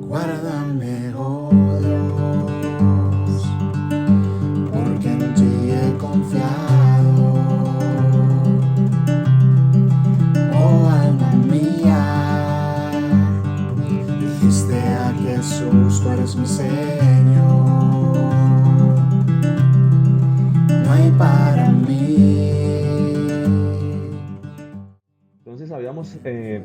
Guárdame, oh Dios, porque en ti he confiado. Oh alma mía, dijiste a Jesús, tú eres mi Señor. No hay para mí. Entonces eh,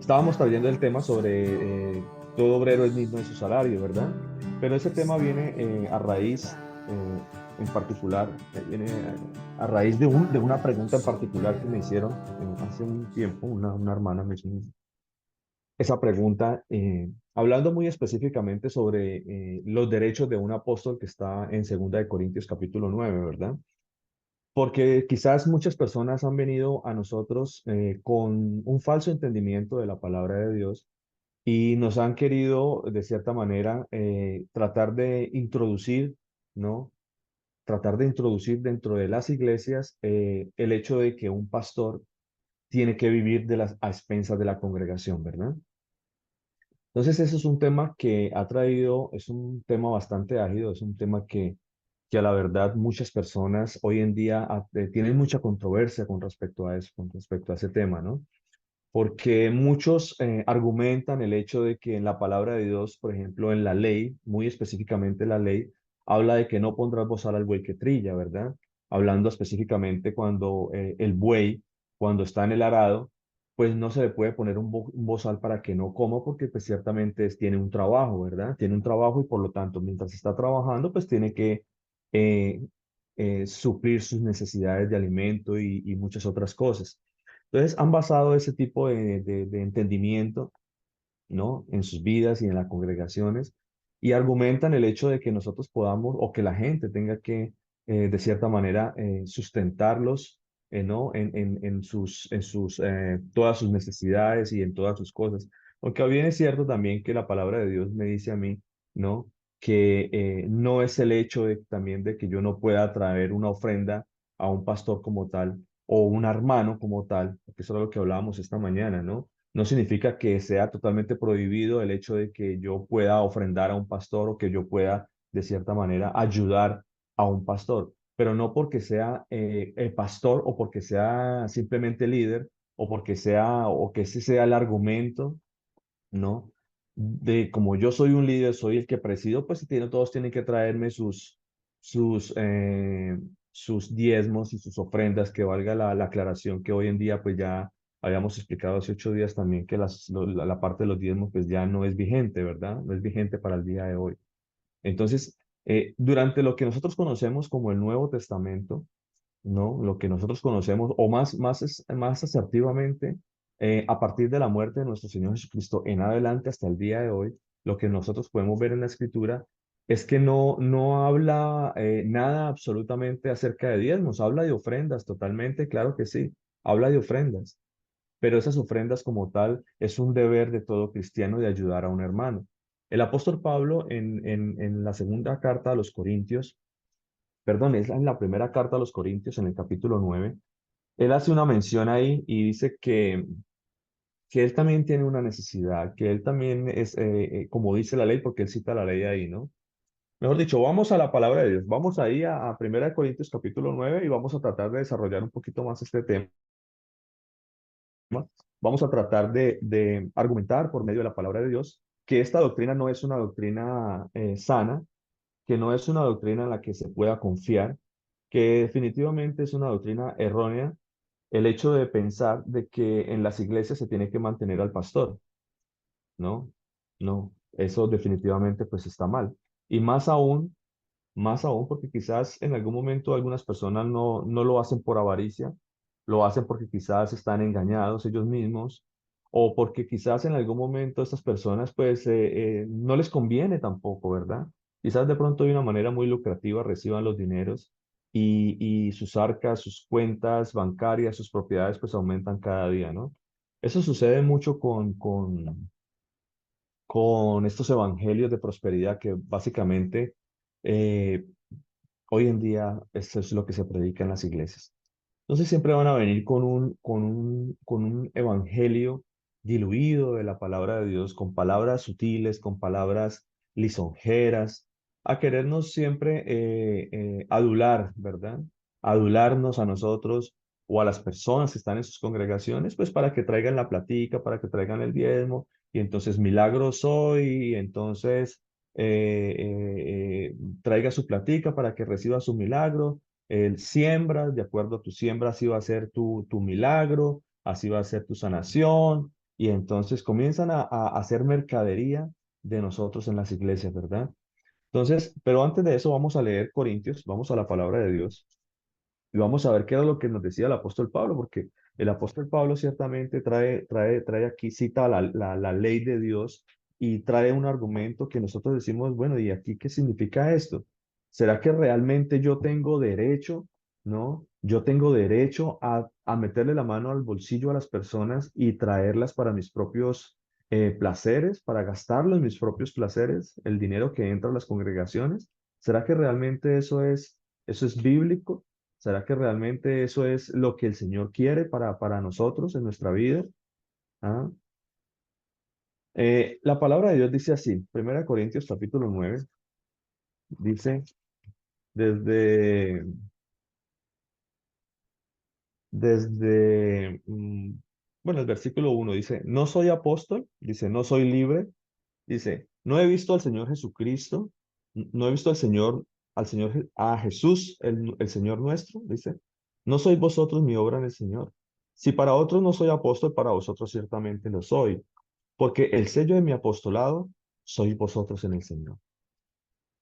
estábamos trayendo el tema sobre todo obrero es digno de su salario, ¿verdad? Pero ese tema viene a raíz, en particular, viene a raíz de una pregunta en particular que me hicieron hace un tiempo, una hermana me hizo esa pregunta, hablando muy específicamente sobre los derechos de un apóstol que está en 2 Corintios capítulo 9, ¿verdad? Porque quizás muchas personas han venido a nosotros con un falso entendimiento de la palabra de Dios y nos han querido, de cierta manera, tratar de introducir, ¿no? Tratar de introducir dentro de las iglesias el hecho de que un pastor tiene que vivir a expensas de la congregación, ¿verdad? Entonces, eso es un tema que ha traído, es un tema bastante ágido, es un tema que a la verdad muchas personas hoy en día tienen mucha controversia con respecto a eso, con respecto a ese tema, ¿no? Porque muchos argumentan el hecho de que en la palabra de Dios, por ejemplo, en la ley, muy específicamente la ley, habla de que no pondrás bozal al buey que trilla, ¿verdad? Hablando específicamente cuando el buey, cuando está en el arado, pues no se le puede poner un bozal para que no coma, porque pues ciertamente tiene un trabajo, ¿verdad? Tiene un trabajo y por lo tanto, mientras está trabajando, pues tiene que eh, suplir sus necesidades de alimento y muchas otras cosas. Entonces, han basado ese tipo de entendimiento, ¿no? En sus vidas y en las congregaciones y argumentan el hecho de que nosotros podamos o que la gente tenga que, de cierta manera, sustentarlos, ¿no? Todas sus necesidades y en todas sus cosas. Aunque bien es cierto también que la palabra de Dios me dice a mí, ¿no? Que no es el hecho también de que yo no pueda traer una ofrenda a un pastor como tal o un hermano como tal, porque eso es lo que hablábamos esta mañana, ¿no? No significa que sea totalmente prohibido el hecho de que yo pueda ofrendar a un pastor o que yo pueda, de cierta manera, ayudar a un pastor, pero no porque sea el pastor o porque sea simplemente líder o porque sea, o que ese sea el argumento, ¿no? De como yo soy un líder, soy el que presido, pues todos tienen que traerme sus, eh, sus diezmos y sus ofrendas, que valga la aclaración que hoy en día pues ya habíamos explicado hace 8 días también que la parte de los diezmos pues ya no es vigente, ¿verdad? No es vigente para el día de hoy. Entonces, durante lo que nosotros conocemos como el Nuevo Testamento, ¿no? Lo que nosotros conocemos, o más asertivamente, a partir de la muerte de nuestro Señor Jesucristo en adelante hasta el día de hoy, lo que nosotros podemos ver en la Escritura es que no habla nada absolutamente acerca de diezmos, habla de ofrendas totalmente, claro que sí, habla de ofrendas, pero esas ofrendas como tal es un deber de todo cristiano de ayudar a un hermano. El apóstol Pablo en la segunda carta a los Corintios, perdón, es en la primera carta a los Corintios, en el capítulo 9, él hace una mención ahí y dice que él también tiene una necesidad, que él también es, como dice la ley, porque él cita la ley ahí, ¿no? Mejor dicho, vamos a la palabra de Dios, vamos ahí a 1 Corintios capítulo 9 y vamos a tratar de desarrollar un poquito más este tema. Vamos a tratar de argumentar por medio de la palabra de Dios que esta doctrina no es una doctrina sana, que no es una doctrina en la que se pueda confiar, que definitivamente es una doctrina errónea el hecho de pensar de que en las iglesias se tiene que mantener al pastor, ¿no? No, eso definitivamente pues está mal. Y más aún porque quizás en algún momento algunas personas no lo hacen por avaricia, lo hacen porque quizás están engañados ellos mismos o porque quizás en algún momento estas personas pues no les conviene tampoco, ¿verdad? Quizás de pronto de una manera muy lucrativa reciban los dineros y sus arcas, sus cuentas bancarias, sus propiedades pues aumentan cada día, ¿no? Eso sucede mucho con estos evangelios de prosperidad que básicamente eh, hoy en día eso es lo que se predica en las iglesias. Entonces siempre van a venir con un evangelio diluido de la palabra de Dios, con palabras sutiles, con palabras lisonjeras, a querernos siempre adular, ¿verdad? Adularnos a nosotros o a las personas que están en sus congregaciones, pues para que traigan la platica, para que traigan el diezmo, y entonces milagro soy, y entonces traiga su platica para que reciba su milagro. El siembra, de acuerdo a tu siembra, así va a ser tu milagro, así va a ser tu sanación. Y entonces comienzan a hacer mercadería de nosotros en las iglesias, ¿verdad? Entonces, pero antes de eso vamos a leer Corintios, vamos a la palabra de Dios. Y vamos a ver qué era lo que nos decía el apóstol Pablo, porque el apóstol Pablo ciertamente trae aquí, cita la ley de Dios y trae un argumento que nosotros decimos, bueno, ¿y aquí qué significa esto? ¿Será que realmente yo tengo derecho, no? Yo tengo derecho a meterle la mano al bolsillo a las personas y traerlas para mis propios placeres, para gastarlo en mis propios placeres, el dinero que entra a las congregaciones? ¿Será que realmente eso es bíblico? ¿Será que realmente eso es lo que el Señor quiere para nosotros en nuestra vida? ¿Ah? La palabra de Dios dice así, 1 Corintios capítulo 9 dice desde, desde bueno, el versículo 1 dice, no soy apóstol, dice, no soy libre, dice, no he visto al Señor Jesucristo, no he visto a Jesús, el Señor nuestro, dice, no sois vosotros mi obra en el Señor. Si para otros no soy apóstol, para vosotros ciertamente lo soy, porque el sello de mi apostolado sois vosotros en el Señor.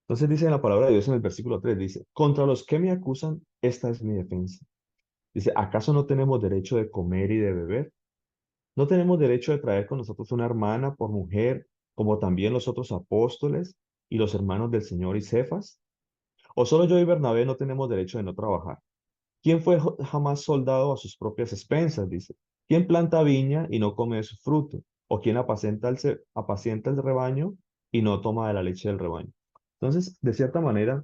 Entonces dice en la palabra de Dios en el versículo 3 dice, contra los que me acusan, esta es mi defensa. Dice, ¿acaso no tenemos derecho de comer y de beber? ¿No tenemos derecho de traer con nosotros una hermana por mujer, como también los otros apóstoles y los hermanos del Señor y Cefas? ¿O solo yo y Bernabé no tenemos derecho de no trabajar? ¿Quién fue jamás soldado a sus propias expensas? Dice. ¿Quién planta viña y no come de su fruto? ¿O quién apacienta el rebaño y no toma de la leche del rebaño? Entonces, de cierta manera,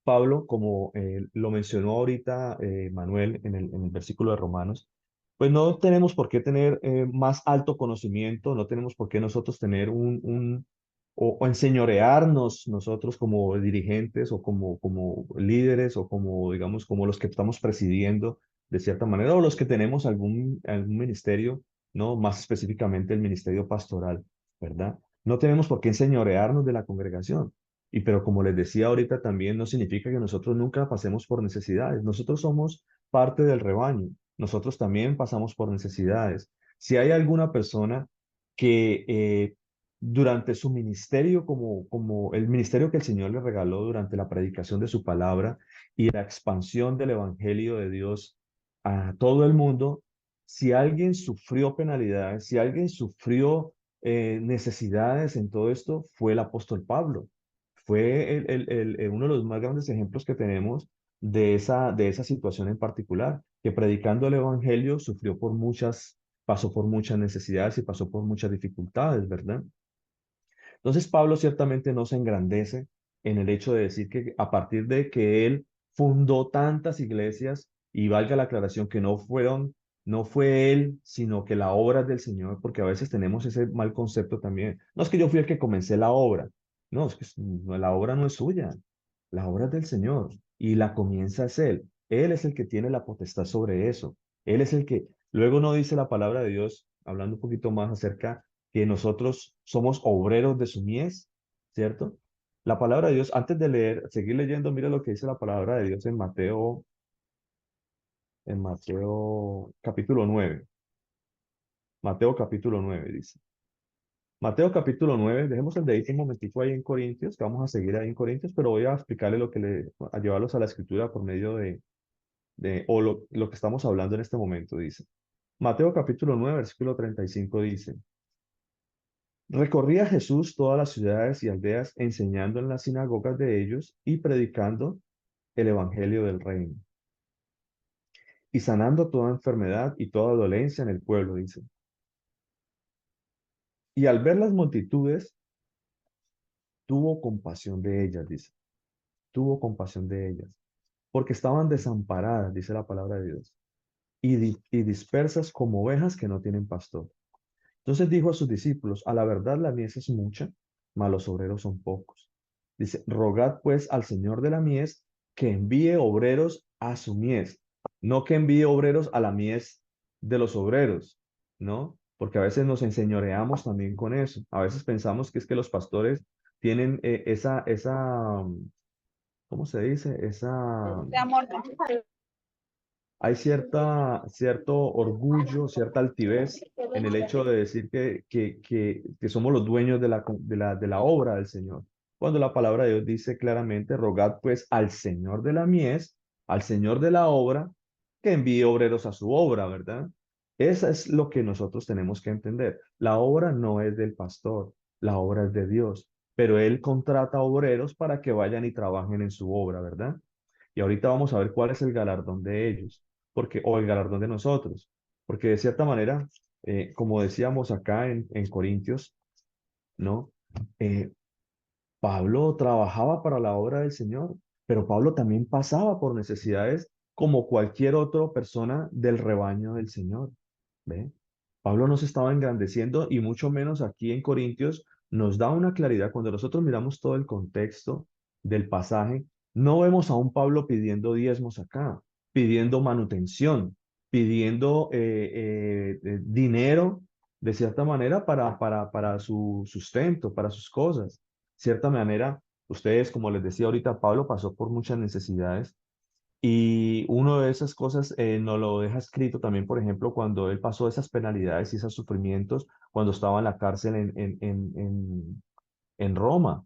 Pablo, como lo mencionó ahorita Manuel en el versículo de Romanos, pues no tenemos por qué tener más alto conocimiento, no tenemos por qué nosotros tener o enseñorearnos nosotros como dirigentes o como líderes o como, digamos, como los que estamos presidiendo de cierta manera o los que tenemos algún ministerio, ¿no? Más específicamente el ministerio pastoral, ¿verdad? No tenemos por qué enseñorearnos de la congregación. Y pero como les decía ahorita también no significa que nosotros nunca pasemos por necesidades. Nosotros somos parte del rebaño. Nosotros también pasamos por necesidades. Si hay alguna persona que durante su ministerio, como el ministerio que el Señor le regaló durante la predicación de su palabra y la expansión del Evangelio de Dios a todo el mundo, si alguien sufrió penalidades, si alguien sufrió necesidades en todo esto, fue el apóstol Pablo. Fue uno de los más grandes ejemplos que tenemos de esa situación en particular, que predicando el Evangelio pasó por muchas necesidades y pasó por muchas dificultades, ¿verdad? Entonces Pablo ciertamente no se engrandece en el hecho de decir que a partir de que él fundó tantas iglesias, y valga la aclaración que no fue él, sino que la obra es del Señor, porque a veces tenemos ese mal concepto también. No es que yo fui el que comencé la obra, no, es que la obra no es suya, la obra es del Señor y la comienza es Él. Él es el que tiene la potestad sobre eso. Él es el que, luego no dice la palabra de Dios, hablando un poquito más acerca que nosotros somos obreros de su mies, ¿cierto? La palabra de Dios, antes de seguir leyendo, mira lo que dice la palabra de Dios en Mateo capítulo 9. Mateo capítulo 9 dice. Mateo capítulo 9, dejemos el dedito un momentico ahí en Corintios, que vamos a seguir ahí en Corintios, pero voy a explicarle a llevarlos a la escritura por medio o lo que estamos hablando en este momento, dice. Mateo capítulo 9 versículo 35 dice. Recorría Jesús todas las ciudades y aldeas, enseñando en las sinagogas de ellos y predicando el evangelio del reino, y sanando toda enfermedad y toda dolencia en el pueblo, dice. Y al ver las multitudes, tuvo compasión de ellas, dice. Tuvo compasión de ellas. porque estaban desamparadas, dice la palabra de Dios, y dispersas como ovejas que no tienen pastor. Entonces dijo a sus discípulos, a la verdad la mies es mucha, mas los obreros son pocos. Dice, rogad pues al Señor de la mies que envíe obreros a su mies, no que envíe obreros a la mies de los obreros, ¿no? Porque a veces nos enseñoreamos también con eso. A veces pensamos que es que los pastores tienen ¿cómo se dice? De amor. Hay cierto orgullo, cierta altivez en el hecho de decir que somos los dueños de la obra del Señor. Cuando la palabra de Dios dice claramente, rogad pues al Señor de la mies, al Señor de la obra, que envíe obreros a su obra, ¿verdad? Eso es lo que nosotros tenemos que entender. La obra no es del pastor, la obra es de Dios, pero Él contrata obreros para que vayan y trabajen en su obra, ¿verdad? Y ahorita vamos a ver cuál es el galardón de ellos, o el galardón de nosotros, porque de cierta manera, como decíamos acá en Corintios, ¿no? Eh, Pablo trabajaba para la obra del Señor, pero Pablo también pasaba por necesidades como cualquier otra persona del rebaño del Señor. ¿Ve? Pablo no se estaba engrandeciendo y mucho menos aquí en Corintios nos da una claridad. Cuando nosotros miramos todo el contexto del pasaje, no vemos a un Pablo pidiendo diezmos acá, pidiendo manutención, pidiendo dinero de cierta manera para su sustento, para sus cosas. Cierta manera, ustedes, como les decía ahorita, Pablo pasó por muchas necesidades y una de esas cosas nos lo deja escrito también, por ejemplo, cuando él pasó esas penalidades y esos sufrimientos cuando estaba en la cárcel en Roma.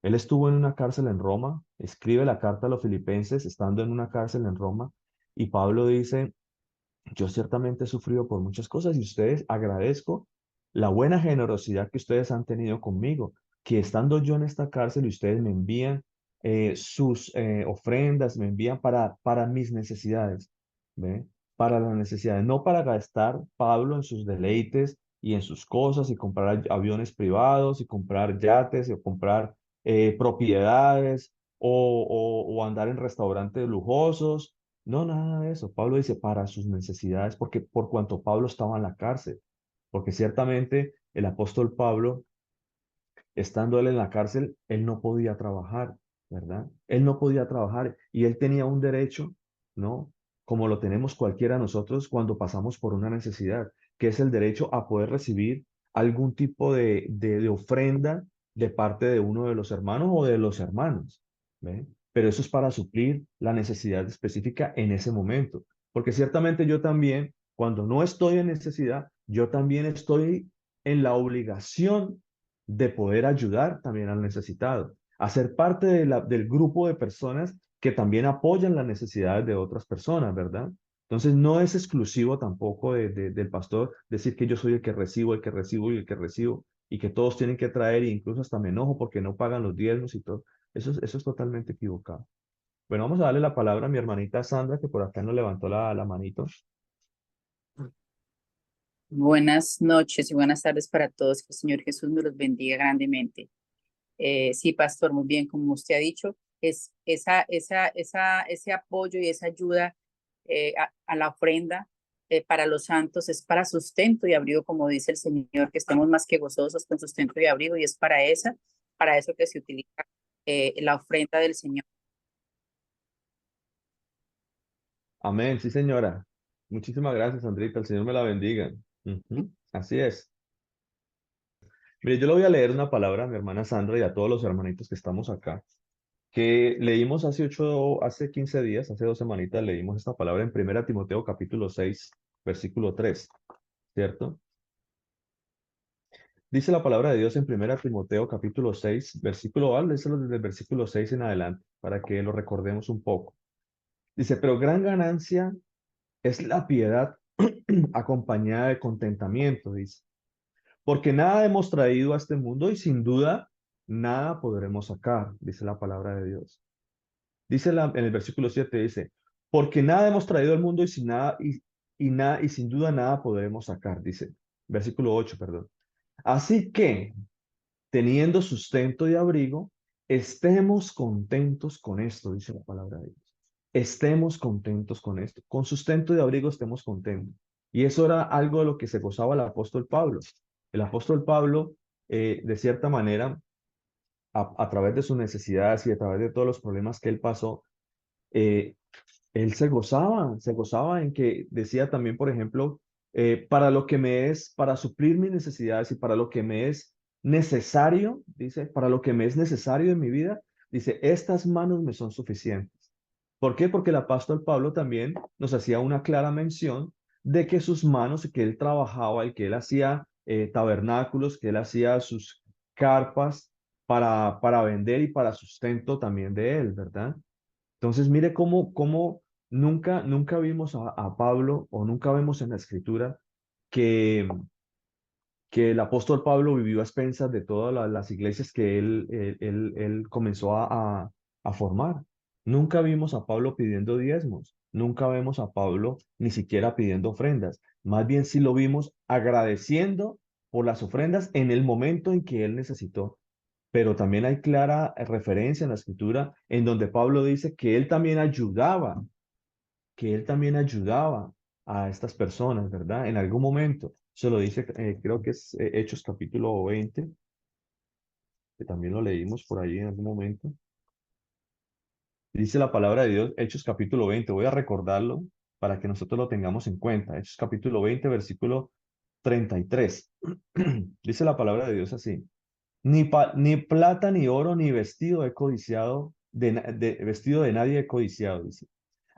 Él estuvo en una cárcel en Roma, escribe la carta a los filipenses estando en una cárcel en Roma, y Pablo dice, yo ciertamente he sufrido por muchas cosas y ustedes agradezco la buena generosidad que ustedes han tenido conmigo, que estando yo en esta cárcel y ustedes me envían sus ofrendas, me envían para mis necesidades, ¿ve? Para las necesidades, no para gastar Pablo en sus deleites y en sus cosas y comprar aviones privados y comprar yates o comprar propiedades o andar en restaurantes lujosos, no, nada de eso. Pablo dice para sus necesidades, porque por cuanto Pablo estaba en la cárcel, porque ciertamente el apóstol Pablo, estando él en la cárcel, él no podía trabajar, ¿verdad? Él no podía trabajar y él tenía un derecho, ¿no? Como lo tenemos cualquiera de nosotros cuando pasamos por una necesidad, que es el derecho a poder recibir algún tipo de ofrenda de parte de uno de los hermanos o de los hermanos, ¿ve? Pero eso es para suplir la necesidad específica en ese momento, porque ciertamente yo también, cuando no estoy en necesidad, yo también estoy en la obligación de poder ayudar también al necesitado, a ser parte del grupo de personas que también apoyan las necesidades de otras personas, ¿verdad? Entonces no es exclusivo tampoco del pastor decir que yo soy el que recibo, el que recibo y el que recibo, y que todos tienen que traer, e incluso hasta me enojo porque no pagan los diezmos y todo. Eso es totalmente equivocado. Bueno, vamos a darle la palabra a mi hermanita Sandra, que por acá nos levantó la manito. Buenas noches y buenas tardes para todos. Que el Señor Jesús me los bendiga grandemente. Sí, pastor, muy bien, como usted ha dicho, es ese apoyo y esa ayuda a la ofrenda para los santos, es para sustento y abrigo, como dice el Señor, que estemos más que gozosos con sustento y abrigo, y es para eso que se utiliza la ofrenda del Señor. Amén, sí, señora. Muchísimas gracias, Sandrita. El Señor me la bendiga. Ujú, así es. Mire, yo le voy a leer una palabra a mi hermana Sandra y a todos los hermanitos que estamos acá, que leímos hace 15 días, hace 2 semanitas, leímos esta palabra en 1 Timoteo capítulo 6 versículo 3, ¿cierto? Dice la palabra de Dios en 1 Timoteo capítulo 6 versículo, léeselo desde el versículo 6 en adelante, para que lo recordemos un poco. Dice, pero gran ganancia es la piedad acompañada de contentamiento, dice. Porque nada hemos traído a este mundo y sin duda nada podremos sacar, dice la palabra de Dios. Dice en el versículo 7, dice, porque nada hemos traído al mundo y sin nada, y sin duda nada podremos sacar, dice. Versículo 8, perdón. Así que, teniendo sustento y abrigo, estemos contentos con esto, dice la palabra de Dios. estemos contentos con esto. Con sustento y abrigo estemos contentos. Y eso era algo de lo que se gozaba el apóstol Pablo. El apóstol Pablo, de cierta manera, a través de sus necesidades y a través de todos los problemas que él pasó, eh, él se gozaba en que decía también, por ejemplo, para lo que me es, para suplir mis necesidades y para lo que me es necesario, dice, para lo que me es necesario en mi vida, dice, estas manos me son suficientes. ¿Por qué? Porque el apóstol Pablo también nos hacía una clara mención de que sus manos, que él trabajaba y que él hacía tabernáculos, que él hacía sus carpas para vender y para sustento también de él, ¿verdad? Entonces, mire cómo nunca vimos a Pablo o nunca vemos en la escritura que, que el apóstol Pablo vivió a expensas de todas las iglesias que él comenzó a formar. Nunca vimos a Pablo pidiendo diezmos, nunca vemos a Pablo ni siquiera pidiendo ofrendas. Más bien sí lo vimos agradeciendo por las ofrendas en el momento en que él necesitó. Pero también hay clara referencia en la escritura en donde Pablo dice que él también ayudaba a estas personas, ¿verdad? En algún momento. Se lo dice, creo que es Hechos capítulo 20, que también lo leímos por ahí en algún momento. Dice la palabra de Dios, Hechos capítulo 20. Voy a recordarlo para que nosotros lo tengamos en cuenta. Hechos capítulo 20, versículo 33. Dice la palabra de Dios así. Ni plata, ni oro, ni vestido he codiciado, vestido de nadie he codiciado, dice.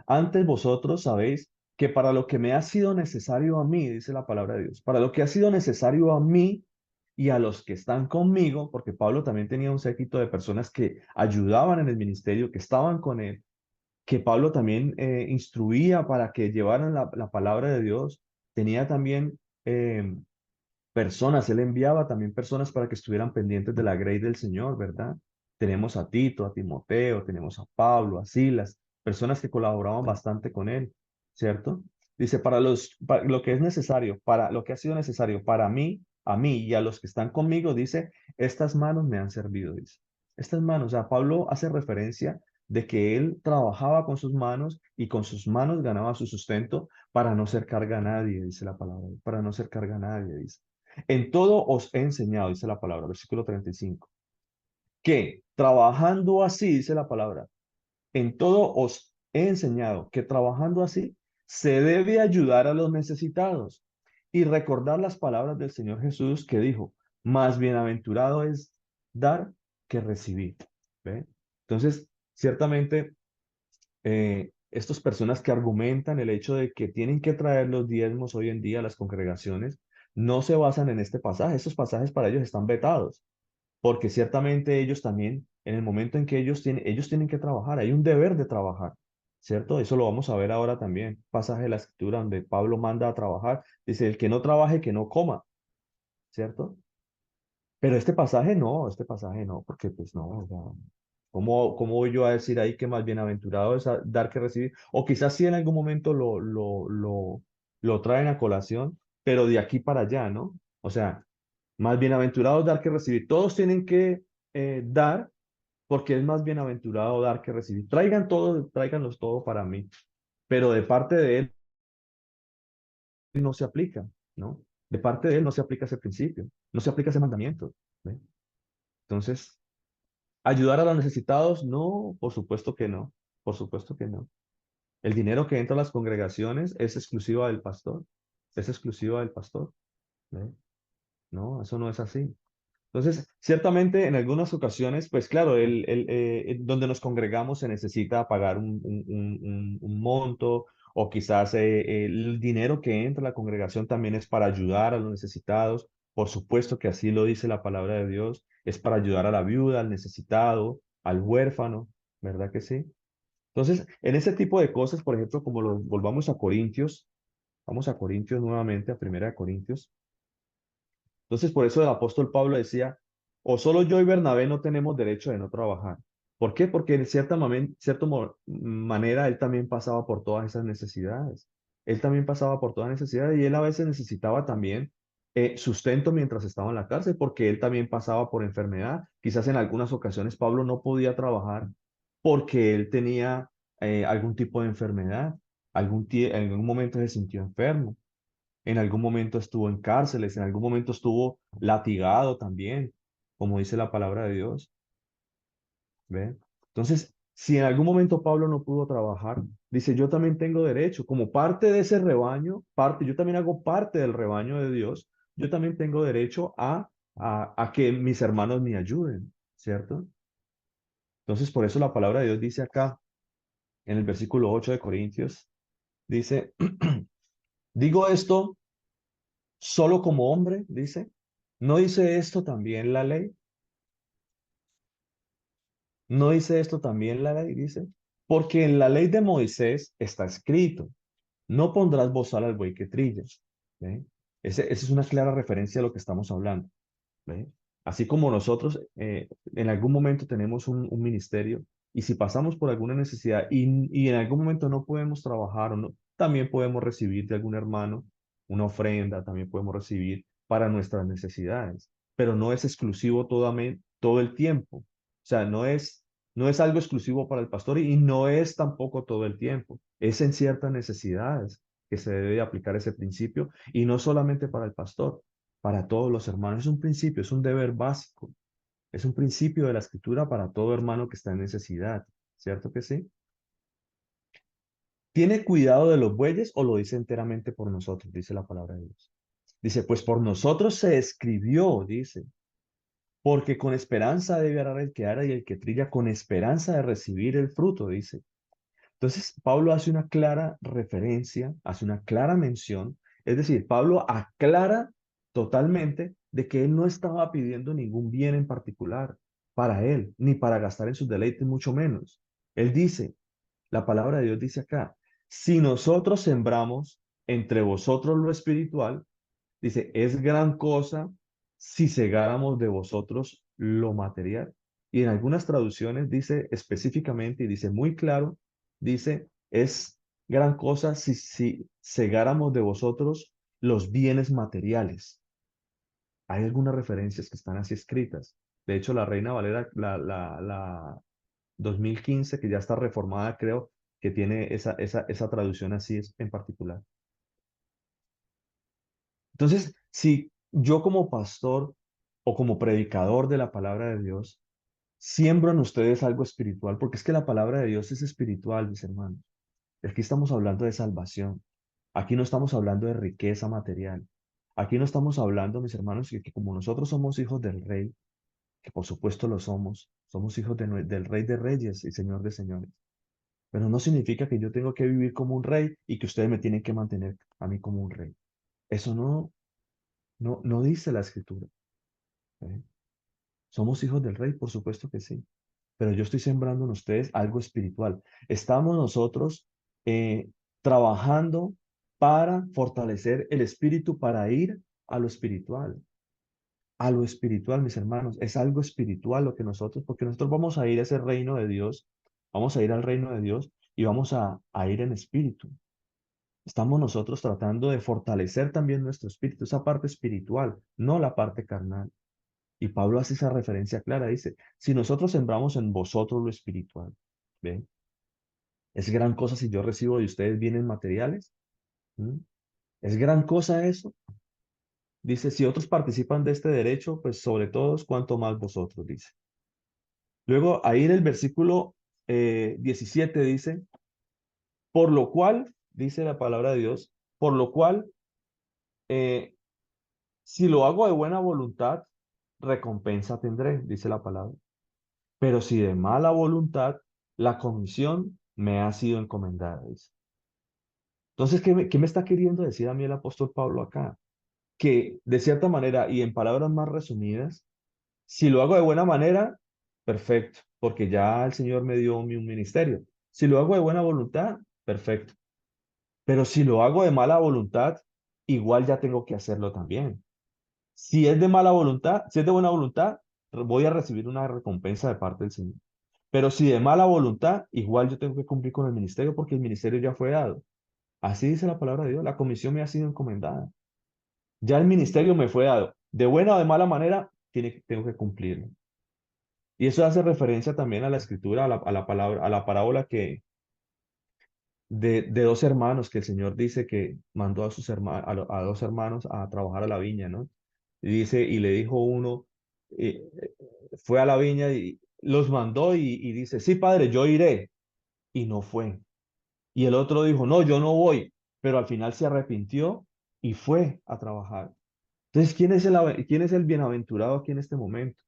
Antes vosotros sabéis que para lo que me ha sido necesario a mí, dice la palabra de Dios, para lo que ha sido necesario a mí y a los que están conmigo, porque Pablo también tenía un séquito de personas que ayudaban en el ministerio, que estaban con él, que Pablo también instruía para que llevaran la palabra de Dios, tenía también personas, él enviaba también personas para que estuvieran pendientes de la grey del Señor, ¿verdad? Tenemos a Tito, a Timoteo, tenemos a Pablo, a Silas, personas que colaboraban bastante con él, ¿cierto? Dice, para lo que es necesario, para lo que ha sido necesario para mí, a mí y a los que están conmigo, dice, estas manos me han servido, dice. Estas manos, o sea, Pablo hace referencia de que él trabajaba con sus manos y con sus manos ganaba su sustento para no ser carga a nadie, dice la palabra, para no ser carga a nadie, dice. En todo os he enseñado, dice la palabra, versículo 35, que trabajando así, dice la palabra, en todo os he enseñado que trabajando así se debe ayudar a los necesitados y recordar las palabras del Señor Jesús que dijo, más bienaventurado es dar que recibir. ¿Ve? Entonces, ciertamente, estas personas que argumentan el hecho de que tienen que traer los diezmos hoy en día a las congregaciones, no se basan en este pasaje. Estos pasajes para ellos están vetados, porque ciertamente ellos también, en el momento en que ellos tienen que trabajar, hay un deber de trabajar, ¿cierto? Eso lo vamos a ver ahora también. Pasaje de la Escritura donde Pablo manda a trabajar. Dice, el que no trabaje, que no coma, ¿cierto? Pero este pasaje no, porque pues no, o sea, ¿cómo voy yo a decir ahí que más bienaventurado es dar que recibir? O quizás sí en algún momento lo traen a colación, pero de aquí para allá, ¿no? O sea, más bienaventurado es dar que recibir. Todos tienen que dar, porque es más bienaventurado dar que recibir. Traigan todo, tráiganlos todo para mí, pero de parte de él no se aplica, ¿no? De parte de él no se aplica ese principio, no se aplica ese mandamiento, ¿ve? Entonces, ¿ayudar a los necesitados? No, por supuesto que no, por supuesto que no. El dinero que entra a las congregaciones es exclusiva del pastor, es exclusiva del pastor, ¿ve? No, eso no es así. Entonces, ciertamente en algunas ocasiones, pues claro, donde nos congregamos se necesita pagar un monto o quizás el dinero que entra a la congregación también es para ayudar a los necesitados. Por supuesto que así lo dice la palabra de Dios, es para ayudar a la viuda, al necesitado, al huérfano, ¿verdad que sí? Entonces, en ese tipo de cosas, por ejemplo, como volvamos a Corintios, vamos a Corintios nuevamente, a Primera de Corintios. Entonces, por eso el apóstol Pablo decía, o solo yo y Bernabé no tenemos derecho de no trabajar. ¿Por qué? Porque en manera él también pasaba por todas esas necesidades. Él también pasaba por todas las necesidades y él a veces necesitaba también sustento mientras estaba en la cárcel, porque él también pasaba por enfermedad. Quizás en algunas ocasiones Pablo no podía trabajar porque él tenía algún tipo de enfermedad, en algún momento se sintió enfermo, en algún momento estuvo en cárceles, en algún momento estuvo latigado también, como dice la palabra de Dios. ¿Ve? Entonces, si en algún momento Pablo no pudo trabajar, dice, yo también tengo derecho, como parte de ese rebaño, yo también hago parte del rebaño de Dios, yo también tengo derecho a que mis hermanos me ayuden, ¿cierto? Entonces, por eso la palabra de Dios dice acá, en el versículo 8 de Corintios, dice, digo esto solo como hombre, dice, ¿no dice esto también la ley? ¿No dice esto también la ley? Dice, porque en la ley de Moisés está escrito, no pondrás bozal al buey que trilla. ¿Ve? Esa es una clara referencia a lo que estamos hablando. ¿Ve? Así como nosotros en algún momento tenemos un ministerio y si pasamos por alguna necesidad y en algún momento no podemos trabajar o no, también podemos recibir de algún hermano una ofrenda, también podemos recibir para nuestras necesidades, pero no es exclusivo todo el tiempo. O sea, no es algo exclusivo para el pastor y no es tampoco todo el tiempo. Es en ciertas necesidades que se debe aplicar ese principio y no solamente para el pastor, para todos los hermanos. Es un principio, es un deber básico, es un principio de la escritura para todo hermano que está en necesidad, ¿cierto que sí? ¿Tiene cuidado de los bueyes o lo dice enteramente por nosotros? Dice la palabra de Dios. Dice, pues por nosotros se escribió, dice, porque con esperanza debe arar el que ara y el que trilla con esperanza de recibir el fruto, dice. Entonces, Pablo hace una clara referencia, hace una clara mención, es decir, Pablo aclara totalmente de que él no estaba pidiendo ningún bien en particular para él, ni para gastar en sus deleites, mucho menos. Él dice, la palabra de Dios dice acá, si nosotros sembramos entre vosotros lo espiritual, dice, es gran cosa si segáramos de vosotros lo material. Y en algunas traducciones dice específicamente y dice muy claro, dice, es gran cosa si segáramos de vosotros los bienes materiales. Hay algunas referencias que están así escritas. De hecho, la Reina Valera, la 2015, que ya está reformada, creo que tiene esa traducción así en particular. Entonces, si yo como pastor o como predicador de la palabra de Dios, siembro en ustedes algo espiritual, porque es que la palabra de Dios es espiritual, mis hermanos. Aquí estamos hablando de salvación. Aquí no estamos hablando de riqueza material. Aquí no estamos hablando, mis hermanos, que como nosotros somos hijos del rey, que por supuesto lo somos hijos del rey de reyes y señor de señores. Pero no significa que yo tengo que vivir como un rey y que ustedes me tienen que mantener a mí como un rey. Eso no dice la escritura. ¿Eh? Somos hijos del rey, por supuesto que sí, pero yo estoy sembrando en ustedes algo espiritual. Estamos nosotros eh, trabajando para fortalecer el espíritu, para ir a lo espiritual. A lo espiritual, mis hermanos, es algo espiritual lo que nosotros, porque nosotros vamos a ir a ese reino de Dios, vamos a ir al reino de Dios y vamos a ir en espíritu. Estamos nosotros tratando de fortalecer también nuestro espíritu, esa parte espiritual, no la parte carnal. Y Pablo hace esa referencia clara, dice, si nosotros sembramos en vosotros lo espiritual, ¿ven? Es gran cosa si yo recibo de ustedes bienes materiales. ¿Mm? Es gran cosa eso. Dice, si otros participan de este derecho, pues sobre todos, cuanto más vosotros, dice. Luego, ahí en el versículo 17 dice, por lo cual, dice la palabra de Dios, por lo cual, eh, si lo hago de buena voluntad, recompensa tendré, dice la palabra. Pero si de mala voluntad, la comisión me ha sido encomendada, dice. Entonces, qué me está queriendo decir a mí el apóstol Pablo acá? Que de cierta manera y en palabras más resumidas, si lo hago de buena manera, perfecto, porque ya el Señor me dio un ministerio. Si lo hago de buena voluntad, perfecto. Pero si lo hago de mala voluntad, igual ya tengo que hacerlo también. Si es de mala voluntad, si es de buena voluntad, voy a recibir una recompensa de parte del Señor. Pero si de mala voluntad, igual yo tengo que cumplir con el ministerio porque el ministerio ya fue dado. Así dice la palabra de Dios, la comisión me ha sido encomendada. Ya el ministerio me fue dado. De buena o de mala manera, tengo que cumplirlo. Y eso hace referencia también a la escritura, a la palabra, a la parábola de dos hermanos que el Señor dice que mandó a sus a dos hermanos a trabajar a la viña, ¿no? Y dice, y le dijo uno, eh, fue a la viña y los mandó y dice, sí, padre, yo iré. Y no fue. Y el otro dijo, no, yo no voy, pero al final se arrepintió y fue a trabajar. Entonces, quién es el bienaventurado aquí en este momento?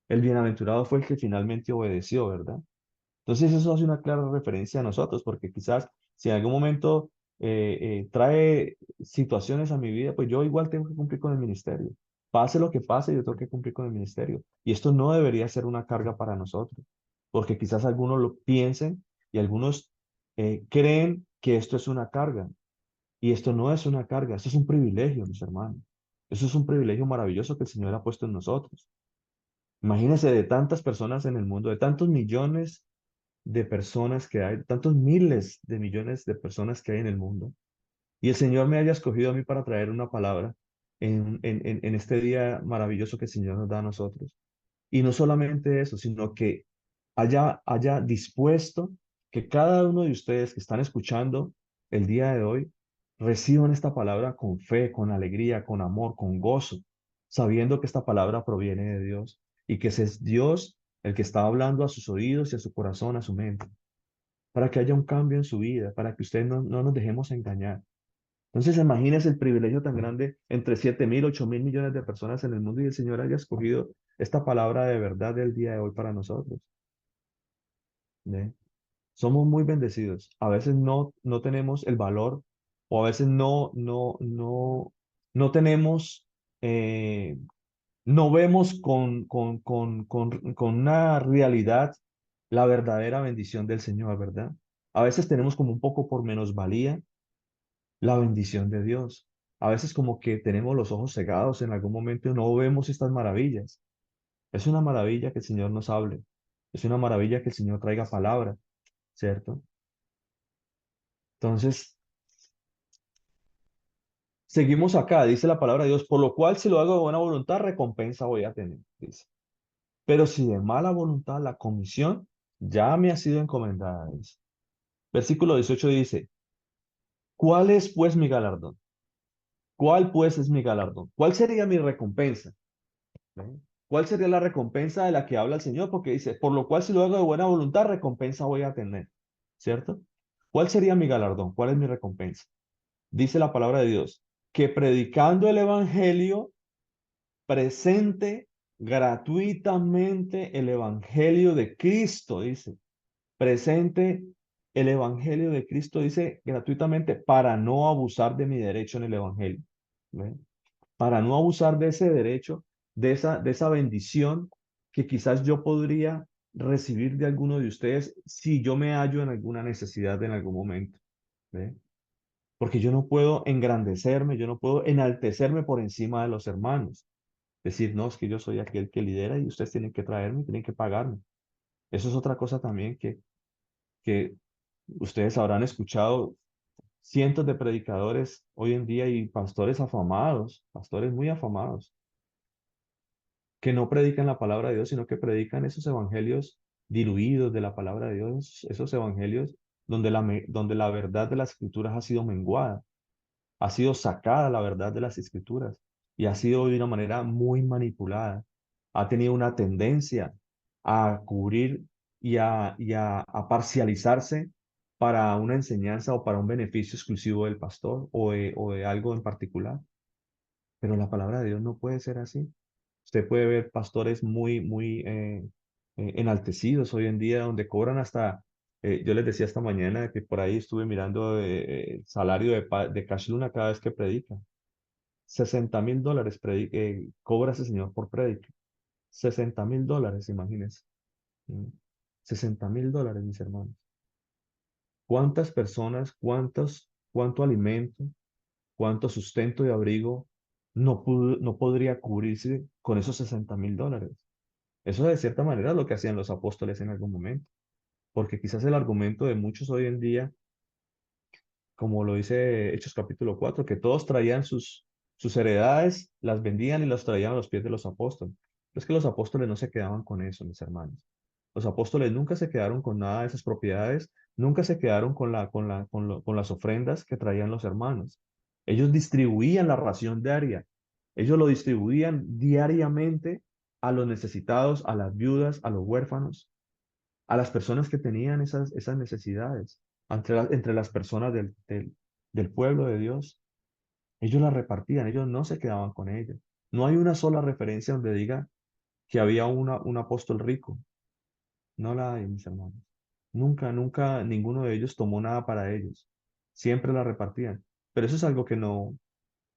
El bienaventurado fue el que finalmente obedeció, ¿verdad? Entonces eso hace una clara referencia a nosotros, porque quizás si en algún momento trae situaciones a mi vida, pues yo igual tengo que cumplir con el ministerio. Pase lo que pase, yo tengo que cumplir con el ministerio. Y esto no debería ser una carga para nosotros, porque quizás algunos lo piensen y algunos creen que esto es una carga. Y esto no es una carga, esto es un privilegio, mis hermanos. Eso es un privilegio maravilloso que el Señor ha puesto en nosotros. Imagínense de tantas personas en el mundo, de tantos millones de personas que hay, tantos miles de millones de personas que hay en el mundo, y el Señor me haya escogido a mí para traer una palabra en este día maravilloso que el Señor nos da a nosotros. Y no solamente eso, sino que haya dispuesto que cada uno de ustedes que están escuchando el día de hoy reciban esta palabra con fe, con alegría, con amor, con gozo, sabiendo que esta palabra proviene de Dios y que ese es Dios el que está hablando a sus oídos y a su corazón, a su mente, para que haya un cambio en su vida, para que ustedes no nos dejemos engañar. Entonces, imagínense el privilegio tan grande entre 7.000, 8.000 millones de personas en el mundo y el Señor haya escogido esta palabra de verdad del día de hoy para nosotros. ¿Ve? Somos muy bendecidos. A veces no tenemos el valor o a veces no tenemos, eh, no vemos con una realidad la verdadera bendición del Señor, ¿verdad? A veces tenemos como un poco por menosvalía la bendición de Dios. A veces como que tenemos los ojos cegados en algún momento y no vemos estas maravillas. Es una maravilla que el Señor nos hable. Es una maravilla que el Señor traiga palabra, ¿cierto? Entonces, seguimos acá, dice la palabra de Dios, por lo cual si lo hago de buena voluntad, recompensa voy a tener, dice. Pero si de mala voluntad, la comisión ya me ha sido encomendada, dice. Versículo 18 dice, ¿cuál es pues mi galardón? ¿Cuál pues es mi galardón? ¿Cuál sería mi recompensa? ¿Ven? ¿Cuál sería la recompensa de la que habla el Señor? Porque dice, por lo cual si lo hago de buena voluntad, recompensa voy a tener, ¿cierto? ¿Cuál sería mi galardón? ¿Cuál es mi recompensa? Dice la palabra de Dios, que predicando el evangelio, presente gratuitamente el evangelio de Cristo, dice, presente el evangelio de Cristo, dice gratuitamente, para no abusar de mi derecho en el evangelio. ¿Ven? Para no abusar de ese derecho, de esa bendición que quizás yo podría recibir de alguno de ustedes si yo me hallo en alguna necesidad en algún momento. ¿Ve? Porque yo no puedo engrandecerme, yo no puedo enaltecerme por encima de los hermanos. Decir, no, es que yo soy aquel que lidera y ustedes tienen que traerme, tienen que pagarme. Eso es otra cosa también que ustedes habrán escuchado cientos de predicadores hoy en día y pastores afamados, pastores muy afamados, que no predican la palabra de Dios, sino que predican esos evangelios diluidos de la palabra de Dios, esos evangelios donde la verdad de las escrituras ha sido menguada, ha sido sacada la verdad de las escrituras y ha sido de una manera muy manipulada. Ha tenido una tendencia a cubrir a parcializarse para una enseñanza o para un beneficio exclusivo del pastor o de algo en particular. Pero la palabra de Dios no puede ser así. Usted puede ver pastores muy enaltecidos hoy en día, donde cobran hasta, yo les decía esta mañana que por ahí estuve mirando el salario de Cash Luna cada vez que predica. $60.000 cobra ese señor por predica. $60.000, imagínense. Mm. $60.000, mis hermanos. ¿Cuántas personas, cuánto alimento, cuánto sustento y abrigo no podría cubrirse con esos $60.000? Eso de cierta manera es lo que hacían los apóstoles en algún momento, porque quizás el argumento de muchos hoy en día, como lo dice Hechos capítulo 4, que todos traían sus heredades, las vendían y las traían a los pies de los apóstoles. Pero es que los apóstoles no se quedaban con eso, mis hermanos. Los apóstoles nunca se quedaron con nada de esas propiedades Nunca se quedaron con las ofrendas que traían los hermanos. Ellos distribuían la ración diaria. Ellos lo distribuían diariamente a los necesitados, a las viudas, a los huérfanos, a las personas que tenían esas necesidades, entre las personas del pueblo de Dios. Ellos las repartían, ellos no se quedaban con ellas. No hay una sola referencia donde diga que había un apóstol rico. No la hay, mis hermanos. Nunca, nunca ninguno de ellos tomó nada para ellos. Siempre la repartían. Pero eso es algo que no.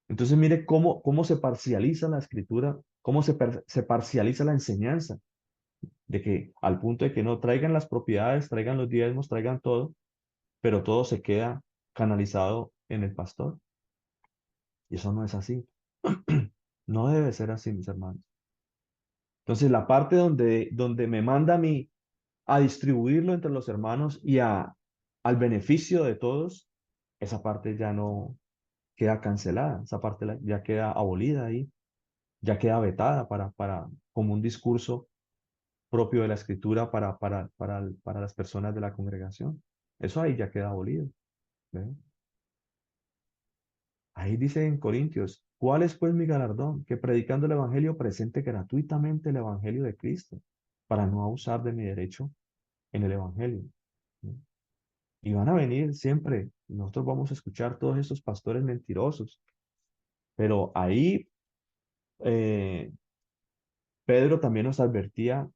Entonces mire cómo se parcializa la escritura, cómo se parcializa la enseñanza, de que al punto de que no traigan las propiedades, traigan los diezmos, traigan todo, pero todo se queda canalizado en el pastor. Y eso no es así. No debe ser así, mis hermanos. Entonces la parte donde me manda a mí a distribuirlo entre los hermanos y al beneficio de todos, esa parte ya no queda cancelada, esa parte ya queda abolida ahí, ya queda vetada como un discurso propio de la escritura para las personas de la congregación. Eso ahí ya queda abolido. ¿Ve? Ahí dice en Corintios, ¿cuál es pues mi galardón? Que predicando el Evangelio presente gratuitamente el Evangelio de Cristo, para no abusar de mi derecho en el Evangelio. ¿No? Y van a venir siempre, nosotros vamos a escuchar todos estos pastores mentirosos, pero ahí eh, Pedro también nos advertía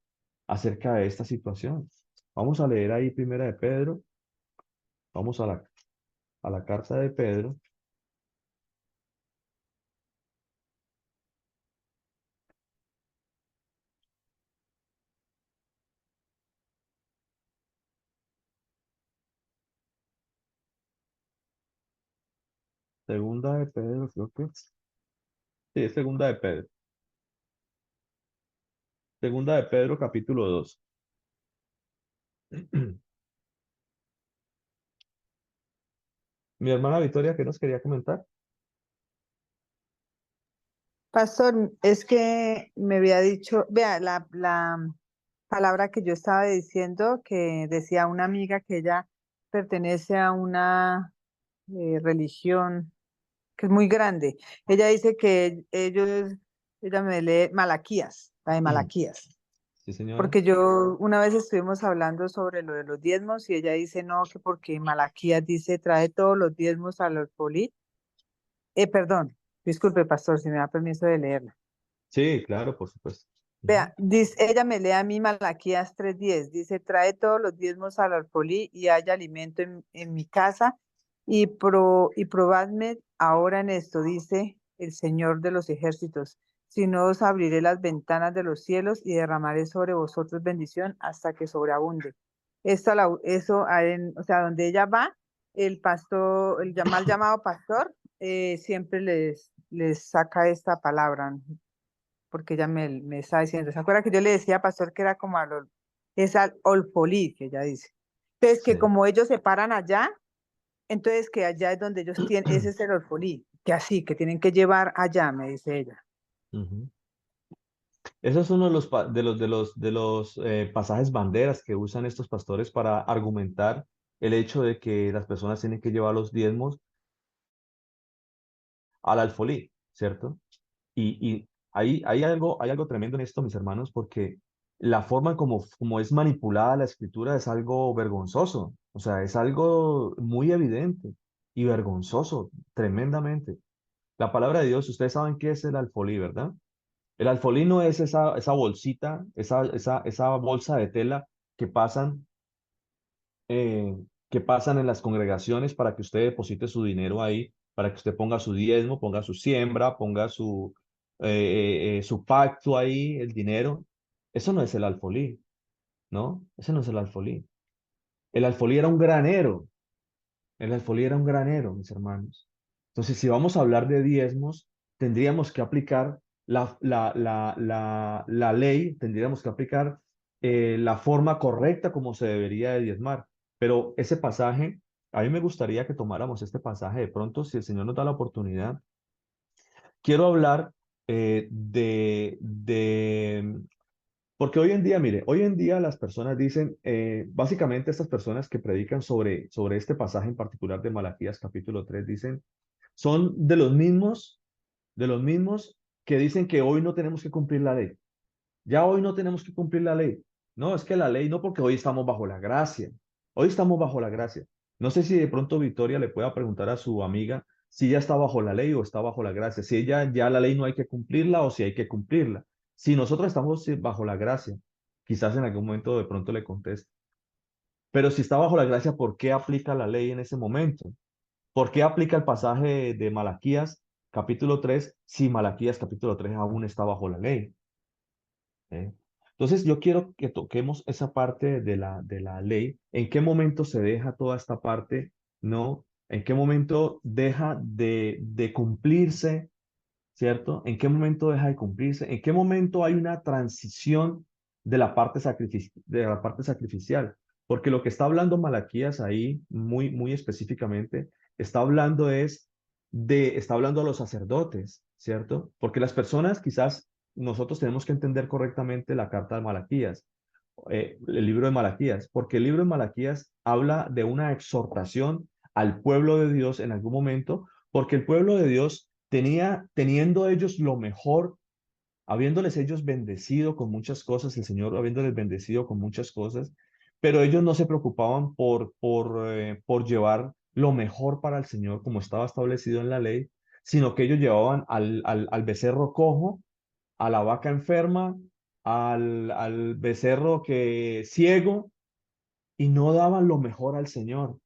acerca de esta situación. Vamos a leer ahí primera de Pedro, vamos a la carta de Pedro, segunda de Pedro, creo que sí, es segunda de Pedro capítulo 2. Mi hermana Victoria, ¿qué nos quería comentar? Pastor, es que me había dicho, vea, la palabra que yo estaba diciendo, que decía una amiga que ella pertenece a una religión que es muy grande. Ella dice que ella me lee Malaquías, la de Malaquías. Sí, señora. Porque yo una vez estuvimos hablando sobre lo de los diezmos y ella dice no, que porque Malaquías dice trae todos los diezmos al alfolí. Perdón, disculpe, pastor, si me da permiso de leerla. Sí, claro, por supuesto. Ujú. Vea, dice, ella me lee a mí Malaquías 3:10, dice, trae todos los diezmos al alfolí y haya alimento en mi casa y probadme ahora en esto, dice el Señor de los ejércitos, si no os abriré las ventanas de los cielos y derramaré sobre vosotros bendición hasta que sobreabunde. O sea, donde ella va, el pastor, mal llamado pastor, siempre les saca esta palabra, porque ella me está diciendo, ¿se acuerda que yo le decía, pastor, que era como es al olfolí, que ella dice? Entonces, que Sí. como ellos se paran allá, entonces que allá es donde ellos tienen, ese es el olfolí, que así, que tienen que llevar allá, me dice ella. Ujú. Eso es uno de los pasajes banderas que usan estos pastores para argumentar el hecho de que las personas tienen que llevar los diezmos al alfolí, ¿cierto? Y hay algo tremendo en esto, mis hermanos, porque la forma como es manipulada la escritura es algo vergonzoso, o sea, es algo muy evidente y vergonzoso, tremendamente. La palabra de Dios, ustedes saben qué es el alfolí, ¿verdad? El alfolí no es esa bolsita, esa bolsa de tela que pasan, eh, que pasan en las congregaciones para que usted deposite su dinero ahí, para que usted ponga su diezmo, ponga su siembra, ponga su pacto ahí, el dinero. Eso no es el alfolí, ¿no? Ese no es el alfolí. El alfolí era un granero. El alfolí era un granero, mis hermanos. Entonces, si vamos a hablar de diezmos, tendríamos que aplicar la ley, tendríamos que aplicar la forma correcta como se debería de diezmar. Pero ese pasaje, a mí me gustaría que tomáramos este pasaje de pronto, si el Señor nos da la oportunidad. Quiero hablar de Porque hoy en día, mire, hoy en día las personas dicen, básicamente estas personas que predican sobre este pasaje en particular de Malaquías capítulo 3 dicen, son de los mismos que dicen que hoy no tenemos que cumplir la ley. Ya hoy no tenemos que cumplir la ley. No, es que la ley no, porque hoy estamos bajo la gracia. Hoy estamos bajo la gracia. No sé si de pronto Victoria le pueda preguntar a su amiga si ya está bajo la ley o está bajo la gracia, si ella ya la ley no hay que cumplirla o si hay que cumplirla. Si nosotros estamos bajo la gracia, quizás en algún momento de pronto le conteste. Pero si está bajo la gracia, ¿por qué aplica la ley en ese momento? ¿Por qué aplica el pasaje de Malaquías capítulo 3 si Malaquías capítulo 3 aún está bajo la ley? ¿Eh? Entonces, yo quiero que toquemos esa parte de la ley. ¿En qué momento se deja toda esta parte? ¿No? ¿En qué momento deja de cumplirse? ¿Cierto? ¿En qué momento deja de cumplirse? ¿En qué momento hay una transición de la parte de la parte sacrificial? Porque lo que está hablando Malaquías ahí, muy específicamente, está hablando está hablando a los sacerdotes, ¿cierto? Porque las personas, quizás nosotros tenemos que entender correctamente la carta de Malaquías, el libro de Malaquías, porque el libro de Malaquías habla de una exhortación al pueblo de Dios en algún momento, porque el pueblo de Dios teniendo ellos lo mejor, habiéndoles ellos bendecido con muchas cosas, el Señor habiéndoles bendecido con muchas cosas, pero ellos no se preocupaban por llevar lo mejor para el Señor como estaba establecido en la ley, sino que ellos llevaban al becerro cojo, a la vaca enferma, al becerro que ciego, y no daban lo mejor al Señor.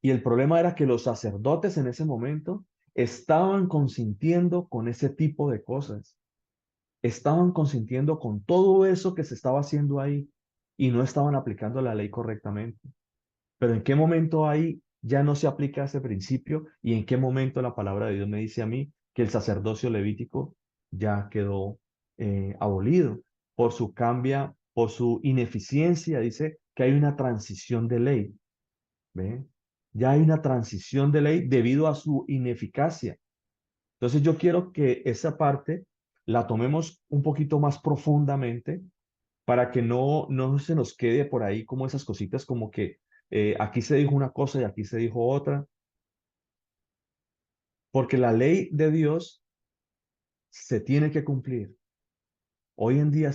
Y el problema era que los sacerdotes en ese momento estaban consintiendo con ese tipo de cosas. Estaban consintiendo con todo eso que se estaba haciendo ahí y no estaban aplicando la ley correctamente. Pero ¿en qué momento ahí ya no se aplica ese principio y en qué momento la palabra de Dios me dice a mí que el sacerdocio levítico ya quedó abolido por su ineficiencia? Dice que hay una transición de ley. ¿Ve? Ya hay una transición de ley debido a su ineficacia. Entonces yo quiero que esa parte la tomemos un poquito más profundamente para que no se nos quede por ahí como esas cositas como que aquí se dijo una cosa y aquí se dijo otra, porque la ley de Dios se tiene que cumplir. Hoy en día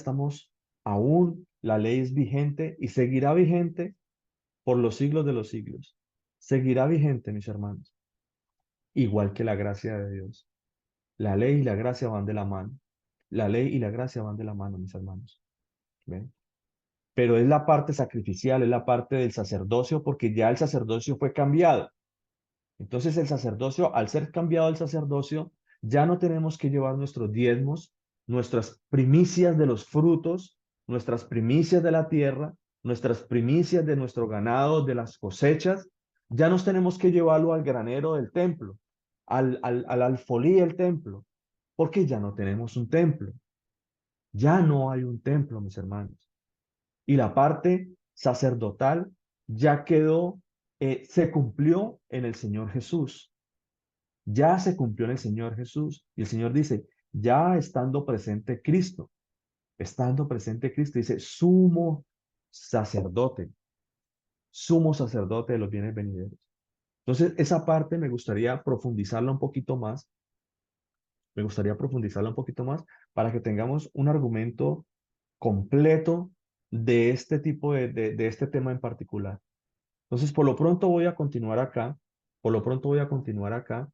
la ley es vigente y seguirá vigente por los siglos de los siglos. Seguirá vigente, mis hermanos, igual que la gracia de Dios. La ley y la gracia van de la mano. La ley y la gracia van de la mano, mis hermanos. ¿Ven? Pero es la parte sacrificial, es la parte del sacerdocio, porque ya el sacerdocio fue cambiado. Entonces el sacerdocio, al ser cambiado el sacerdocio, ya no tenemos que llevar nuestros diezmos, nuestras primicias de los frutos, nuestras primicias de la tierra, nuestras primicias de nuestro ganado, de las cosechas, ya nos tenemos que llevarlo al granero del templo, al alfolí del templo, porque ya no tenemos un templo. Ya no hay un templo, mis hermanos. Y la parte sacerdotal ya quedó, se cumplió en el Señor Jesús. Ya se cumplió en el Señor Jesús. Y el Señor dice, ya estando presente Cristo, dice, sumo sacerdote de los bienes venideros. Entonces, esa parte me gustaría profundizarla un poquito más, me gustaría profundizarla un poquito más para que tengamos un argumento completo de este tipo de este tema en particular. Entonces, por lo pronto voy a continuar acá, por lo pronto voy a continuar acá,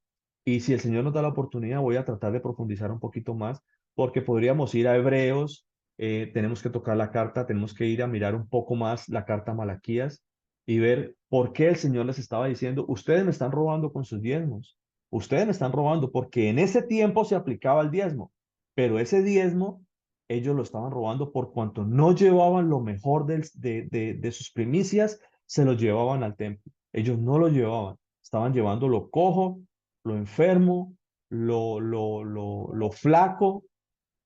y si el Señor nos da la oportunidad, voy a tratar de profundizar un poquito más, porque podríamos ir a Hebreos, tenemos que tocar la carta, tenemos que ir a mirar un poco más la carta a Malaquías y ver por qué el Señor les estaba diciendo, ustedes me están robando con sus diezmos, ustedes me están robando, porque en ese tiempo se aplicaba el diezmo, pero ese diezmo ellos lo estaban robando por cuanto no llevaban lo mejor de sus primicias, se lo llevaban al templo. Ellos no lo llevaban, estaban llevando lo cojo, lo enfermo, lo flaco.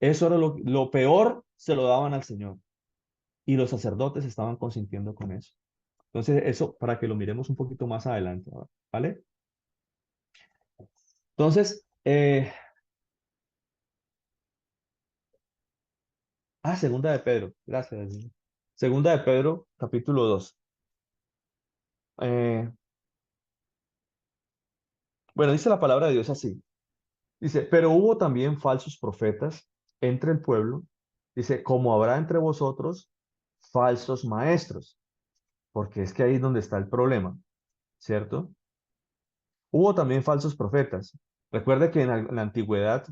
Eso era lo peor, se lo daban al Señor. Y los sacerdotes estaban consintiendo con eso. Entonces, eso para que lo miremos un poquito más adelante, ¿vale? Entonces, Segunda de Pedro, gracias. Segunda de Pedro, capítulo 2. Eh, bueno, dice la palabra de Dios así. Dice, pero hubo también falsos profetas entre el pueblo. Dice, como habrá entre vosotros falsos maestros, porque es que ahí es donde está el problema, ¿cierto? Hubo también falsos profetas. Recuerde que en la antigüedad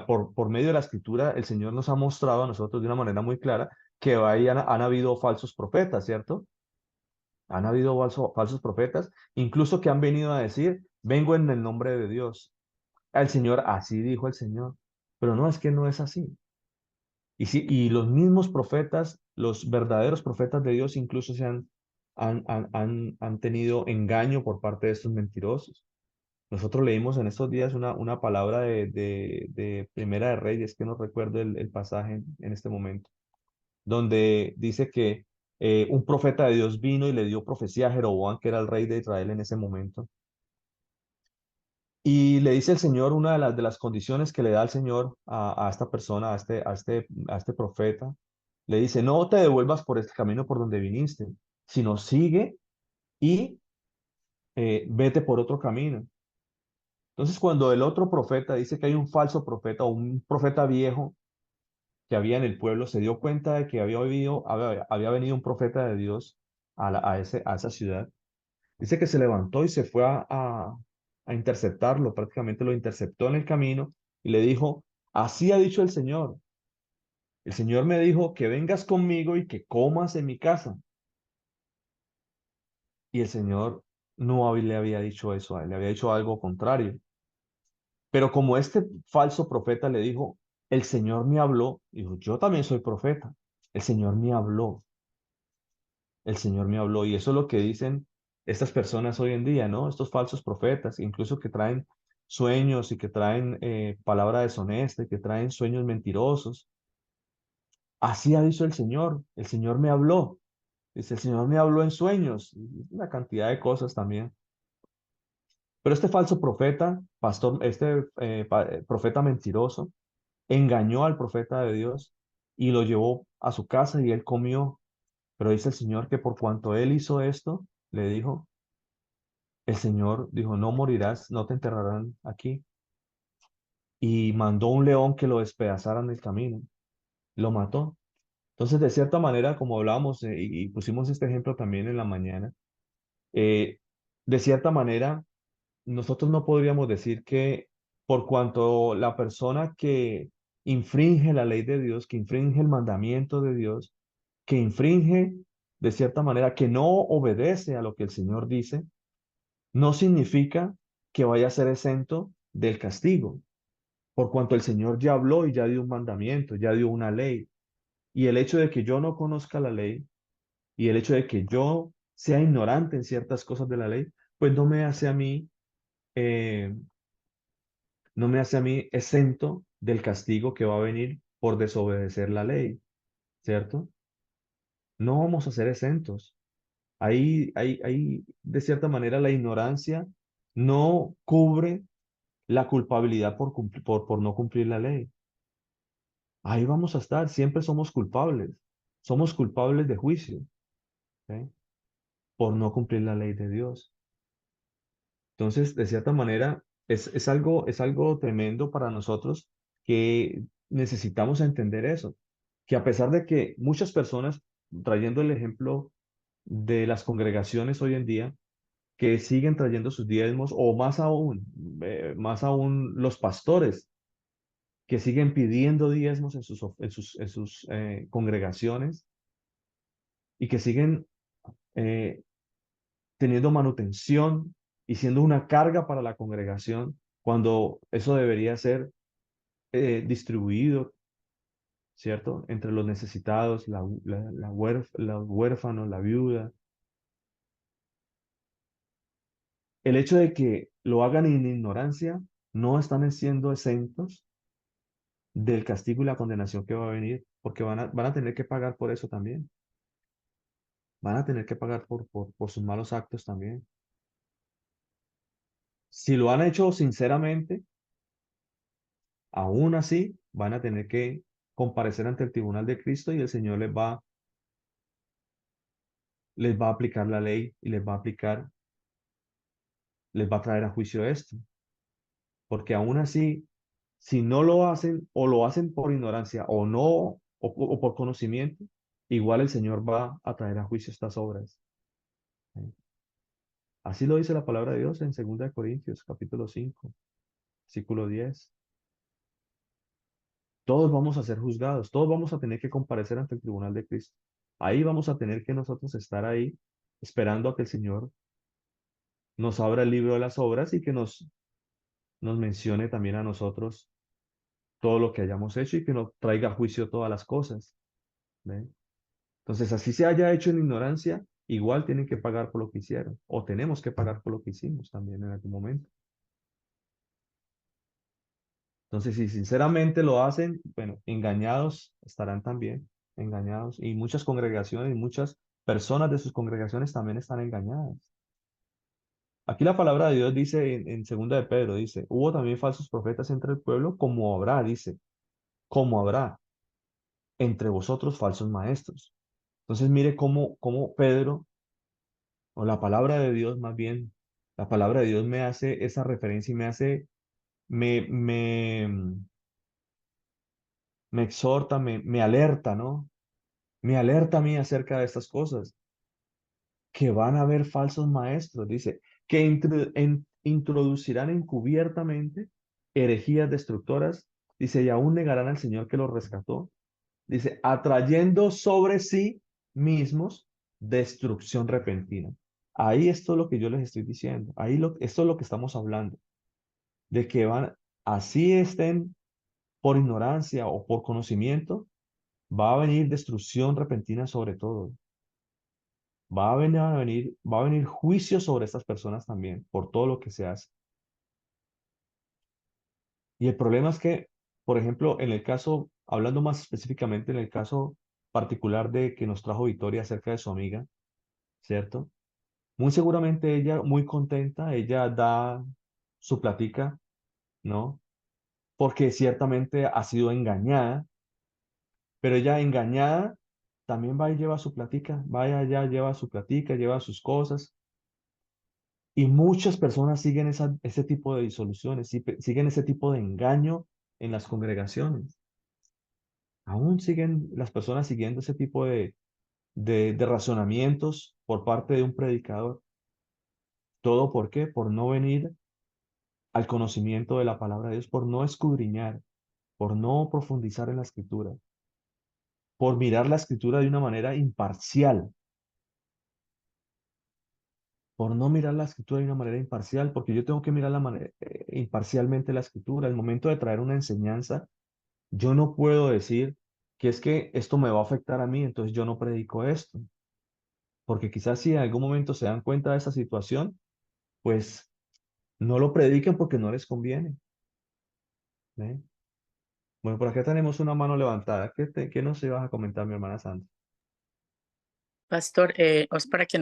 por medio de la escritura, el Señor nos ha mostrado a nosotros de una manera muy clara que ahí han habido falsos profetas, ¿cierto? Han habido falsos profetas, incluso que han venido a decir, vengo en el nombre de Dios. El Señor, así dijo el Señor. Pero no, es que no es así. Y los mismos profetas, los verdaderos profetas de Dios, incluso han tenido engaño por parte de estos mentirosos. Nosotros leímos en estos días una palabra de Primera de Reyes, que no recuerdo el pasaje en este momento, donde dice que un profeta de Dios vino y le dio profecía a Jeroboam, que era el rey de Israel en ese momento. Y le dice el Señor, una de las condiciones que le da el Señor a esta persona, a este profeta, le dice, no te devuelvas por este camino por donde viniste, sino sigue y vete por otro camino. Entonces, cuando el otro profeta dice que hay un falso profeta o un profeta viejo que había en el pueblo, se dio cuenta de que había venido un profeta de Dios a esa ciudad. Dice que se levantó y se fue a interceptarlo, prácticamente lo interceptó en el camino y le dijo, así ha dicho el Señor. El Señor me dijo que vengas conmigo y que comas en mi casa. Y el Señor no le había dicho eso a él, le había dicho algo contrario. Pero como este falso profeta le dijo, el Señor me habló, dijo, yo también soy profeta. El Señor me habló, el Señor me habló. Y eso es lo que dicen estas personas hoy en día, ¿no? Estos falsos profetas, incluso que traen sueños y que traen palabra deshonesta y que traen sueños mentirosos. Así ha dicho el Señor me habló. Dice, el Señor me habló en sueños. Y una cantidad de cosas también. Pero este falso profeta, pastor, profeta mentiroso, engañó al profeta de Dios y lo llevó a su casa y él comió. Pero dice el Señor que por cuanto él hizo esto, le dijo, el Señor dijo, no morirás, no te enterrarán aquí. Y mandó un león que lo despedazara en el camino, lo mató. Entonces, de cierta manera, como hablábamos y pusimos este ejemplo también en la mañana, eh, de cierta manera, nosotros no podríamos decir que por cuanto la persona que infringe la ley de Dios, que infringe el mandamiento de Dios, que infringe de cierta manera, que no obedece a lo que el Señor dice, no significa que vaya a ser exento del castigo, por cuanto el Señor ya habló y ya dio un mandamiento, ya dio una ley. Y el hecho de que yo no conozca la ley y el hecho de que yo sea ignorante en ciertas cosas de la ley, pues eh, no me hace a mí exento del castigo que va a venir por desobedecer la ley, ¿cierto? No vamos a ser exentos. De cierta manera, la ignorancia no cubre la culpabilidad por no cumplir la ley. Ahí vamos a estar, siempre somos culpables de juicio, ¿ok? Por no cumplir la ley de Dios. Entonces, de cierta manera, es algo tremendo para nosotros que necesitamos entender eso, que a pesar de que muchas personas, trayendo el ejemplo de las congregaciones hoy en día, que siguen trayendo sus diezmos, o más aún los pastores, que siguen pidiendo diezmos en sus congregaciones y que siguen eh, teniendo manutención y siendo una carga para la congregación, cuando eso debería ser distribuido, ¿cierto? Entre los necesitados, los huérfanos, la viuda. El hecho de que lo hagan en ignorancia, no están siendo exentos del castigo y la condenación que va a venir, porque van a tener que pagar por eso también. Van a tener que pagar por sus malos actos también. Si lo han hecho sinceramente, aún así van a tener que comparecer ante el tribunal de Cristo y el Señor les va a aplicar la ley y les va a traer a juicio esto. Porque aún así, si no lo hacen o lo hacen por ignorancia o no, o por conocimiento, igual el Señor va a traer a juicio estas obras. ¿Sí? Así lo dice la palabra de Dios en 2 Corintios, capítulo 5, versículo 10. Todos vamos a ser juzgados, todos vamos a tener que comparecer ante el tribunal de Cristo. Ahí vamos a tener que nosotros estar ahí esperando a que el Señor nos abra el libro de las obras y que nos mencione también a nosotros todo lo que hayamos hecho y que nos traiga a juicio todas las cosas. ¿Ven? Entonces, así se haya hecho en ignorancia, igual tienen que pagar por lo que hicieron, o tenemos que pagar por lo que hicimos también en algún momento. Entonces, si sinceramente lo hacen, bueno, engañados estarán también, engañados, y muchas congregaciones y muchas personas de sus congregaciones también están engañadas. Aquí la palabra de Dios dice en 2 de Pedro, dice, hubo también falsos profetas entre el pueblo, como habrá, dice, como habrá entre vosotros falsos maestros. Entonces, mire cómo Pedro, o la palabra de Dios más bien, la palabra de Dios me hace esa referencia y me exhorta, me alerta, ¿no? Me alerta a mí acerca de estas cosas, que van a haber falsos maestros, dice, que introducirán encubiertamente herejías destructoras, dice, y aún negarán al Señor que los rescató, dice, atrayendo sobre sí mismos destrucción repentina. Ahí esto es lo que yo les estoy diciendo, esto es lo que estamos hablando, de que así estén por ignorancia o por conocimiento, va a venir destrucción repentina sobre todo. Va a venir juicio sobre estas personas también por todo lo que se hace. Y el problema es que, por ejemplo, en el caso, hablando más específicamente en el caso particular de que nos trajo Victoria acerca de su amiga, ¿cierto? Muy seguramente ella, muy contenta, ella da su platica, ¿no? Porque ciertamente ha sido engañada, pero ella engañada también va y lleva su platica, vaya allá, lleva su platica, lleva sus cosas. Y muchas personas siguen ese tipo de disoluciones, siguen ese tipo de engaño en las congregaciones. Aún siguen las personas siguiendo ese tipo de razonamientos por parte de un predicador. ¿Todo por qué? Por no venir al conocimiento de la palabra de Dios, por no escudriñar, por no profundizar en la escritura, por mirar la escritura de una manera imparcial, por no mirar la escritura de una manera imparcial, porque yo tengo que mirar imparcialmente la escritura. Al momento de traer una enseñanza, yo no puedo decir que es que esto me va a afectar a mí, entonces yo no predico esto, porque quizás si en algún momento se dan cuenta de esa situación, pues no lo prediquen porque no les conviene. ¿Ve? Bueno, por acá tenemos una mano levantada. ¿Qué nos ibas a comentar, mi hermana Sandra? Pastor, es para que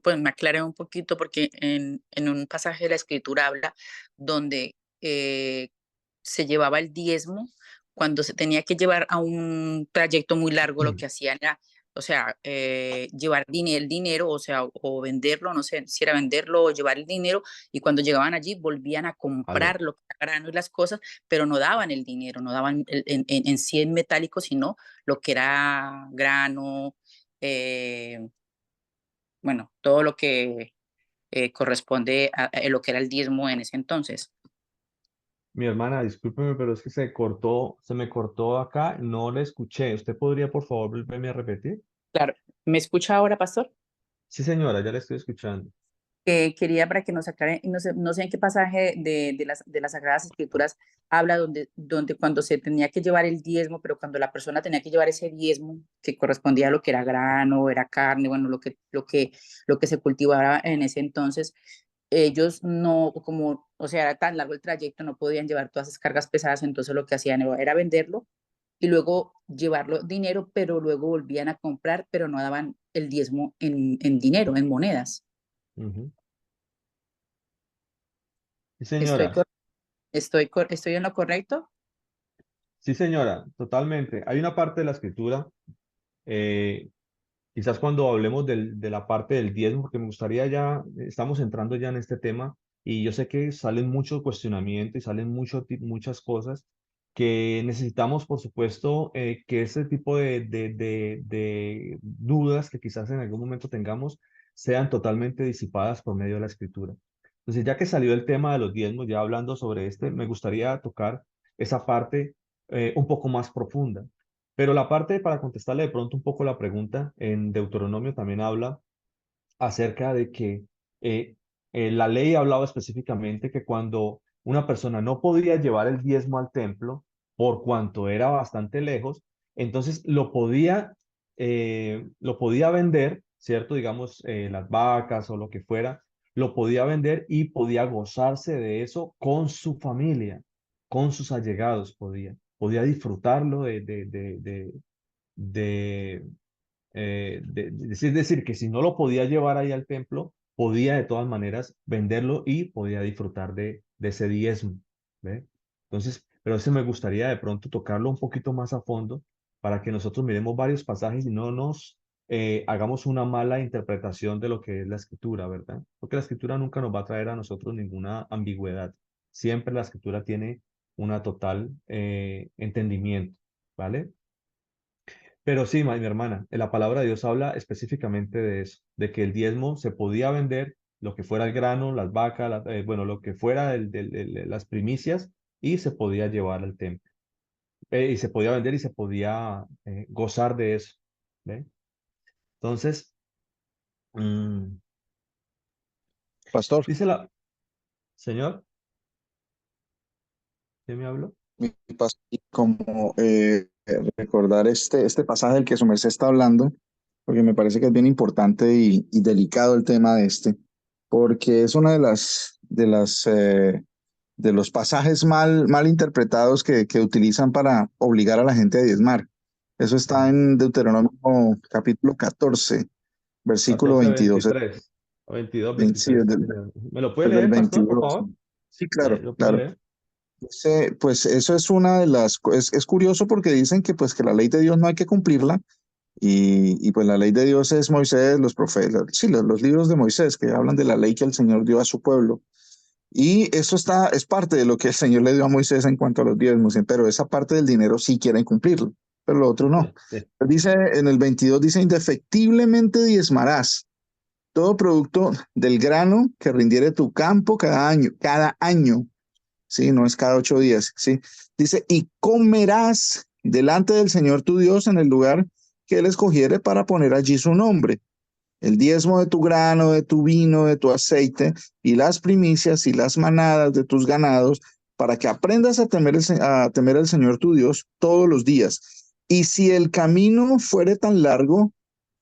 pues me aclare un poquito, porque en un pasaje de la Escritura habla donde se llevaba el diezmo cuando se tenía que llevar a un trayecto muy largo. Lo que hacían era, o sea, llevar el dinero, o sea, o venderlo, no sé si era venderlo o llevar el dinero, y cuando llegaban allí volvían a Aló. comprar lo que era grano y las cosas, pero no daban el dinero, no daban en sí en metálico, sino lo que era grano, eh, bueno, todo lo que corresponde a lo que era el diezmo en ese entonces. Mi hermana, discúlpeme, pero es que se me cortó acá, no le escuché. ¿Usted podría, por favor, volverme a repetir? Claro, ¿me escucha ahora, pastor? Sí, señora, ya le estoy escuchando. Quería para que nos aclaren, no sé en qué pasaje de las Sagradas Escrituras habla donde cuando se tenía que llevar el diezmo, pero cuando la persona tenía que llevar ese diezmo que correspondía a lo que era grano, era carne, bueno, lo que se cultivaba en ese entonces, ellos no, como, o sea, era tan largo el trayecto, no podían llevar todas esas cargas pesadas, entonces lo que hacían era venderlo y luego llevarlo dinero, pero luego volvían a comprar, pero no daban el diezmo en dinero, en monedas. Ujú. Sí, Estoy, señora. cor- estoy en lo correcto. Sí, señora, totalmente. Hay una parte de la escritura, eh, quizás cuando hablemos de la parte del diezmo, porque me gustaría ya, estamos entrando ya en este tema y yo sé que salen muchos cuestionamientos y salen muchas cosas que necesitamos, por supuesto, que ese tipo de dudas que quizás en algún momento tengamos sean totalmente disipadas por medio de la escritura. Entonces, ya que salió el tema de los diezmos, ya hablando sobre este, me gustaría tocar esa parte un poco más profunda. Pero la parte, para contestarle de pronto un poco la pregunta, en Deuteronomio también habla acerca de que eh, la ley hablaba específicamente que cuando una persona no podía llevar el diezmo al templo, por cuanto era bastante lejos, entonces lo podía vender, ¿cierto? Digamos, las vacas o lo que fuera, lo podía vender y podía gozarse de eso con su familia, con sus allegados, podía disfrutarlo de, es decir, que si no lo podía llevar ahí al templo, podía de todas maneras venderlo y podía disfrutar de ese diezmo, ¿ve? Entonces, pero eso me gustaría de pronto tocarlo un poquito más a fondo para que nosotros miremos varios pasajes y no nos hagamos una mala interpretación de lo que es la escritura, ¿verdad? Porque la escritura nunca nos va a traer a nosotros ninguna ambigüedad. Siempre la escritura tiene una total entendimiento, ¿vale? Pero sí, mi hermana, la palabra de Dios habla específicamente de eso, de que el diezmo se podía vender, lo que fuera el grano, las vacas, bueno, lo que fuera las primicias, y se podía llevar al templo. Y se podía vender y se podía gozar de eso. ¿Ve? Entonces, mm, Pastor, dice la, Señor, ¿qué me habló? mi pastor, como recordar este pasaje del que su merced está hablando, porque me parece que es bien importante y delicado el tema de porque es una de los pasajes mal interpretados que utilizan para obligar a la gente a diezmar. Eso está en Deuteronomio capítulo 14, versículo 14, 22. 23, o 22, Sí, 23, sí, señor. ¿Me lo puede desde el leer, pastor, por 22. favor? Sí, claro, ¿Lo puede claro. leer? Pues eso es una de es curioso porque dicen que pues que la ley de Dios no hay que cumplirla y pues la ley de Dios es Moisés, los profetas, sí, los libros de Moisés que hablan de la ley que el Señor dio a su pueblo. Y eso es parte de lo que el Señor le dio a Moisés en cuanto a los diezmos, pero esa parte del dinero sí quieren cumplirlo, pero lo otro no. Sí. Dice en el 22, dice, indefectiblemente diezmarás todo producto del grano que rindiere tu campo cada año. Sí, no es cada 8 días, sí. Dice, y comerás delante del Señor tu Dios en el lugar que Él escogiere para poner allí su nombre. El diezmo de tu grano, de tu vino, de tu aceite, y las primicias y las manadas de tus ganados, para que aprendas a temer al Señor tu Dios todos los días. Y si el camino fuere tan largo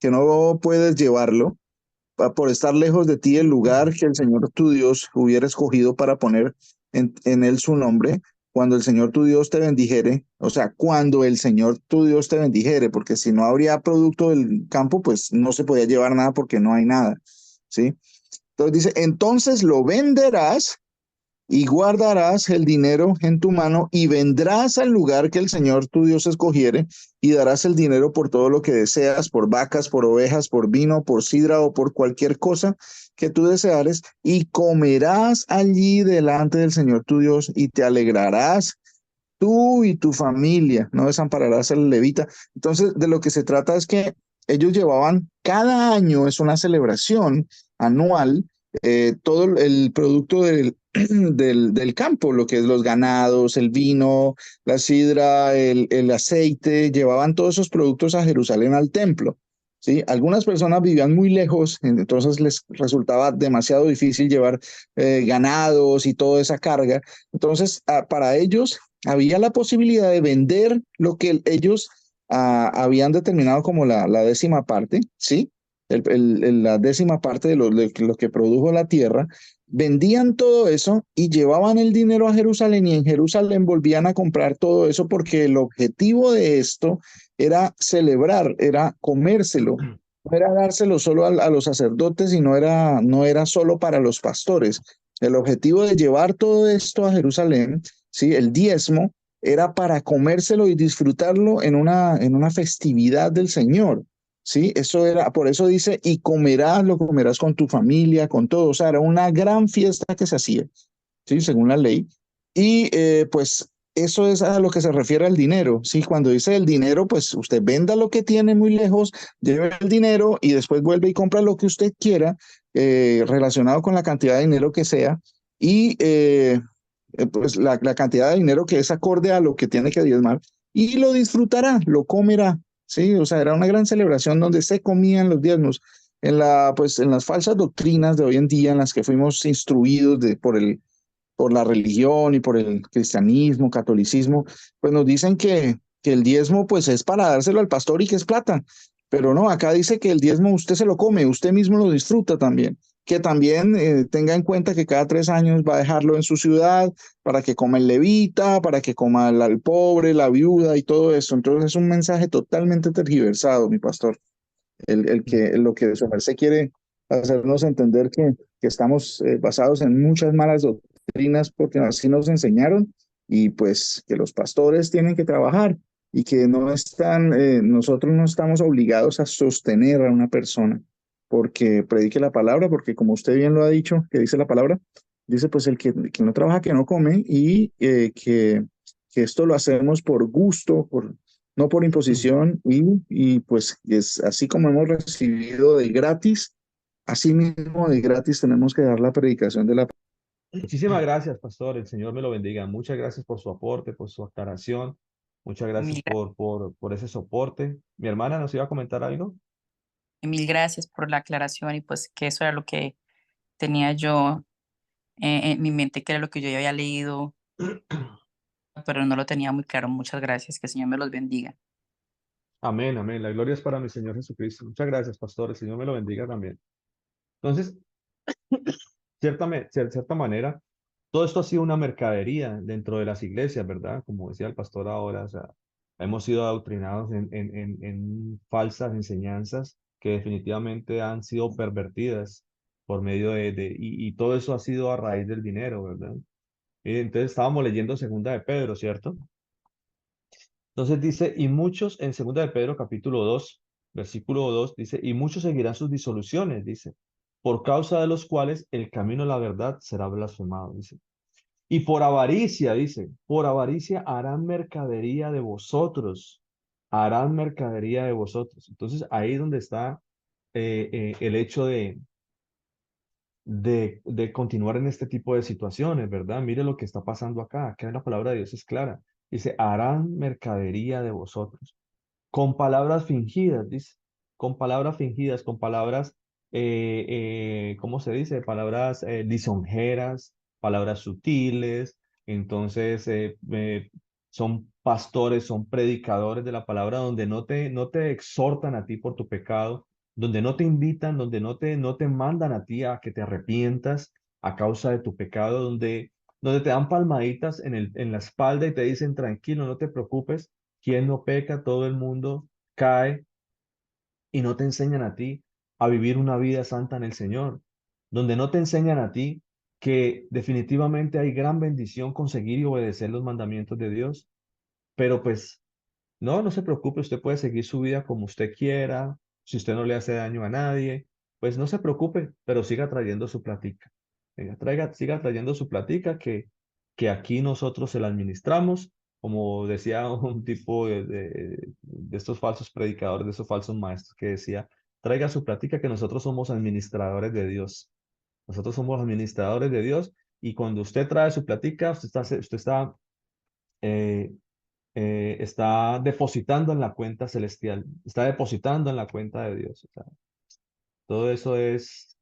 que no puedes llevarlo, por estar lejos de ti el lugar que el Señor tu Dios hubiera escogido para poner en él su nombre, cuando el Señor tu Dios te bendijere, o sea, cuando el Señor tu Dios te bendijere, porque si no habría producto del campo, pues no se podía llevar nada porque no hay nada, ¿sí? Entonces dice, entonces lo venderás y guardarás el dinero en tu mano y vendrás al lugar que el Señor tu Dios escogiere y darás el dinero por todo lo que deseas, por vacas, por ovejas, por vino, por sidra o por cualquier cosa que tú deseares y comerás allí delante del Señor tu Dios y te alegrarás tú y tu familia, no desampararás al levita. Entonces, de lo que se trata es que ellos llevaban cada año, es una celebración anual, todo el producto del campo, lo que es los ganados, el vino, la sidra, el aceite, llevaban todos esos productos a Jerusalén al templo. ¿Sí? Algunas personas vivían muy lejos, entonces les resultaba demasiado difícil llevar ganados y toda esa carga. Entonces, para ellos había la posibilidad de vender lo que ellos habían determinado como la décima parte, ¿sí? La décima parte de lo que produjo la tierra, vendían todo eso y llevaban el dinero a Jerusalén y en Jerusalén volvían a comprar todo eso porque el objetivo de esto era celebrar, era comérselo, no era dárselo solo a los sacerdotes y no era solo para los pastores. El objetivo de llevar todo esto a Jerusalén, ¿sí? El diezmo era para comérselo y disfrutarlo en una festividad del Señor. Sí, eso era, por eso dice, y comerás, lo comerás con tu familia, con todo. O sea, era una gran fiesta que se hacía, ¿sí? Según la ley. Y pues eso es a lo que se refiere al dinero, ¿sí? Cuando dice el dinero, pues usted venda lo que tiene muy lejos, lleve el dinero y después vuelve y compra lo que usted quiera relacionado con la cantidad de dinero que sea y pues la cantidad de dinero que es acorde a lo que tiene que diezmar y lo disfrutará, lo comerá, ¿sí? O sea, era una gran celebración donde se comían los diezmos. Pues, en las falsas doctrinas de hoy en día en las que fuimos instruidos por la religión y por el cristianismo, catolicismo, pues nos dicen que el diezmo pues es para dárselo al pastor y que es plata. Pero no, acá dice que el diezmo usted se lo come, usted mismo lo disfruta también. Que también tenga en cuenta que cada 3 años va a dejarlo en su ciudad para que coma el levita, para que coma el pobre, la viuda y todo eso. Entonces es un mensaje totalmente tergiversado, mi pastor. Lo que su merced quiere hacernos entender que estamos basados en muchas malas doctrinas porque así nos enseñaron y pues que los pastores tienen que trabajar y que nosotros no estamos obligados a sostener a una persona porque predique la palabra, porque como usted bien lo ha dicho, que dice la palabra, dice pues el que no trabaja, que no come y que esto lo hacemos por gusto, no por imposición, y pues es así como hemos recibido de gratis, así mismo de gratis tenemos que dar la predicación de la... Muchísimas gracias, pastor. El Señor me lo bendiga. Muchas gracias por su aporte, por su aclaración. Muchas gracias Mil, gra- por ese soporte. Mi hermana nos iba a comentar algo. mil gracias por la aclaración y pues que eso era lo que tenía yo en mi mente, que era lo que yo ya había leído, pero no lo tenía muy claro. Muchas gracias, que el Señor me los bendiga. Amén, amén. La gloria es para mi Señor Jesucristo. Muchas gracias, pastor. El Señor me lo bendiga también. Entonces, cierta manera, todo esto ha sido una mercadería dentro de las iglesias, ¿verdad? Como decía el pastor ahora, o sea, hemos sido adoctrinados en falsas enseñanzas que definitivamente han sido pervertidas por medio y todo eso ha sido a raíz del dinero, ¿verdad? Y entonces estábamos leyendo Segunda de Pedro, ¿cierto? Entonces dice, y muchos, en Segunda de Pedro capítulo 2 versículo 2 dice, y muchos seguirán sus disoluciones, dice, por causa de los cuales el camino a la verdad será blasfemado, dice. Y por avaricia, dice, por avaricia harán mercadería de vosotros, harán mercadería de vosotros. Entonces ahí es donde está el hecho de continuar en este tipo de situaciones, ¿verdad? Mire lo que está pasando acá, acá la palabra de Dios es clara. Dice, harán mercadería de vosotros con palabras fingidas, dice, con palabras fingidas, con palabras, ¿cómo se dice? Palabras lisonjeras, palabras sutiles, entonces son pastores, son predicadores de la palabra donde no te exhortan a ti por tu pecado, donde no te invitan, donde no te mandan a ti a que te arrepientas a causa de tu pecado, donde te dan palmaditas en la espalda y te dicen, tranquilo, no te preocupes. ¿Quién no peca? Todo el mundo cae y no te enseñan a ti a vivir una vida santa en el Señor, donde no te enseñan a ti que definitivamente hay gran bendición conseguir y obedecer los mandamientos de Dios, pero pues no se preocupe, usted puede seguir su vida como usted quiera, si usted no le hace daño a nadie, pues no se preocupe, pero siga trayendo su platica. Siga trayendo su platica que aquí nosotros se la administramos, como decía un tipo de estos falsos predicadores, de estos falsos maestros que decía, traiga su platica que nosotros somos administradores de Dios. Nosotros somos administradores de Dios y cuando usted trae su platica, eh, está depositando en la cuenta celestial, está depositando en la cuenta de Dios. O sea, todo eso es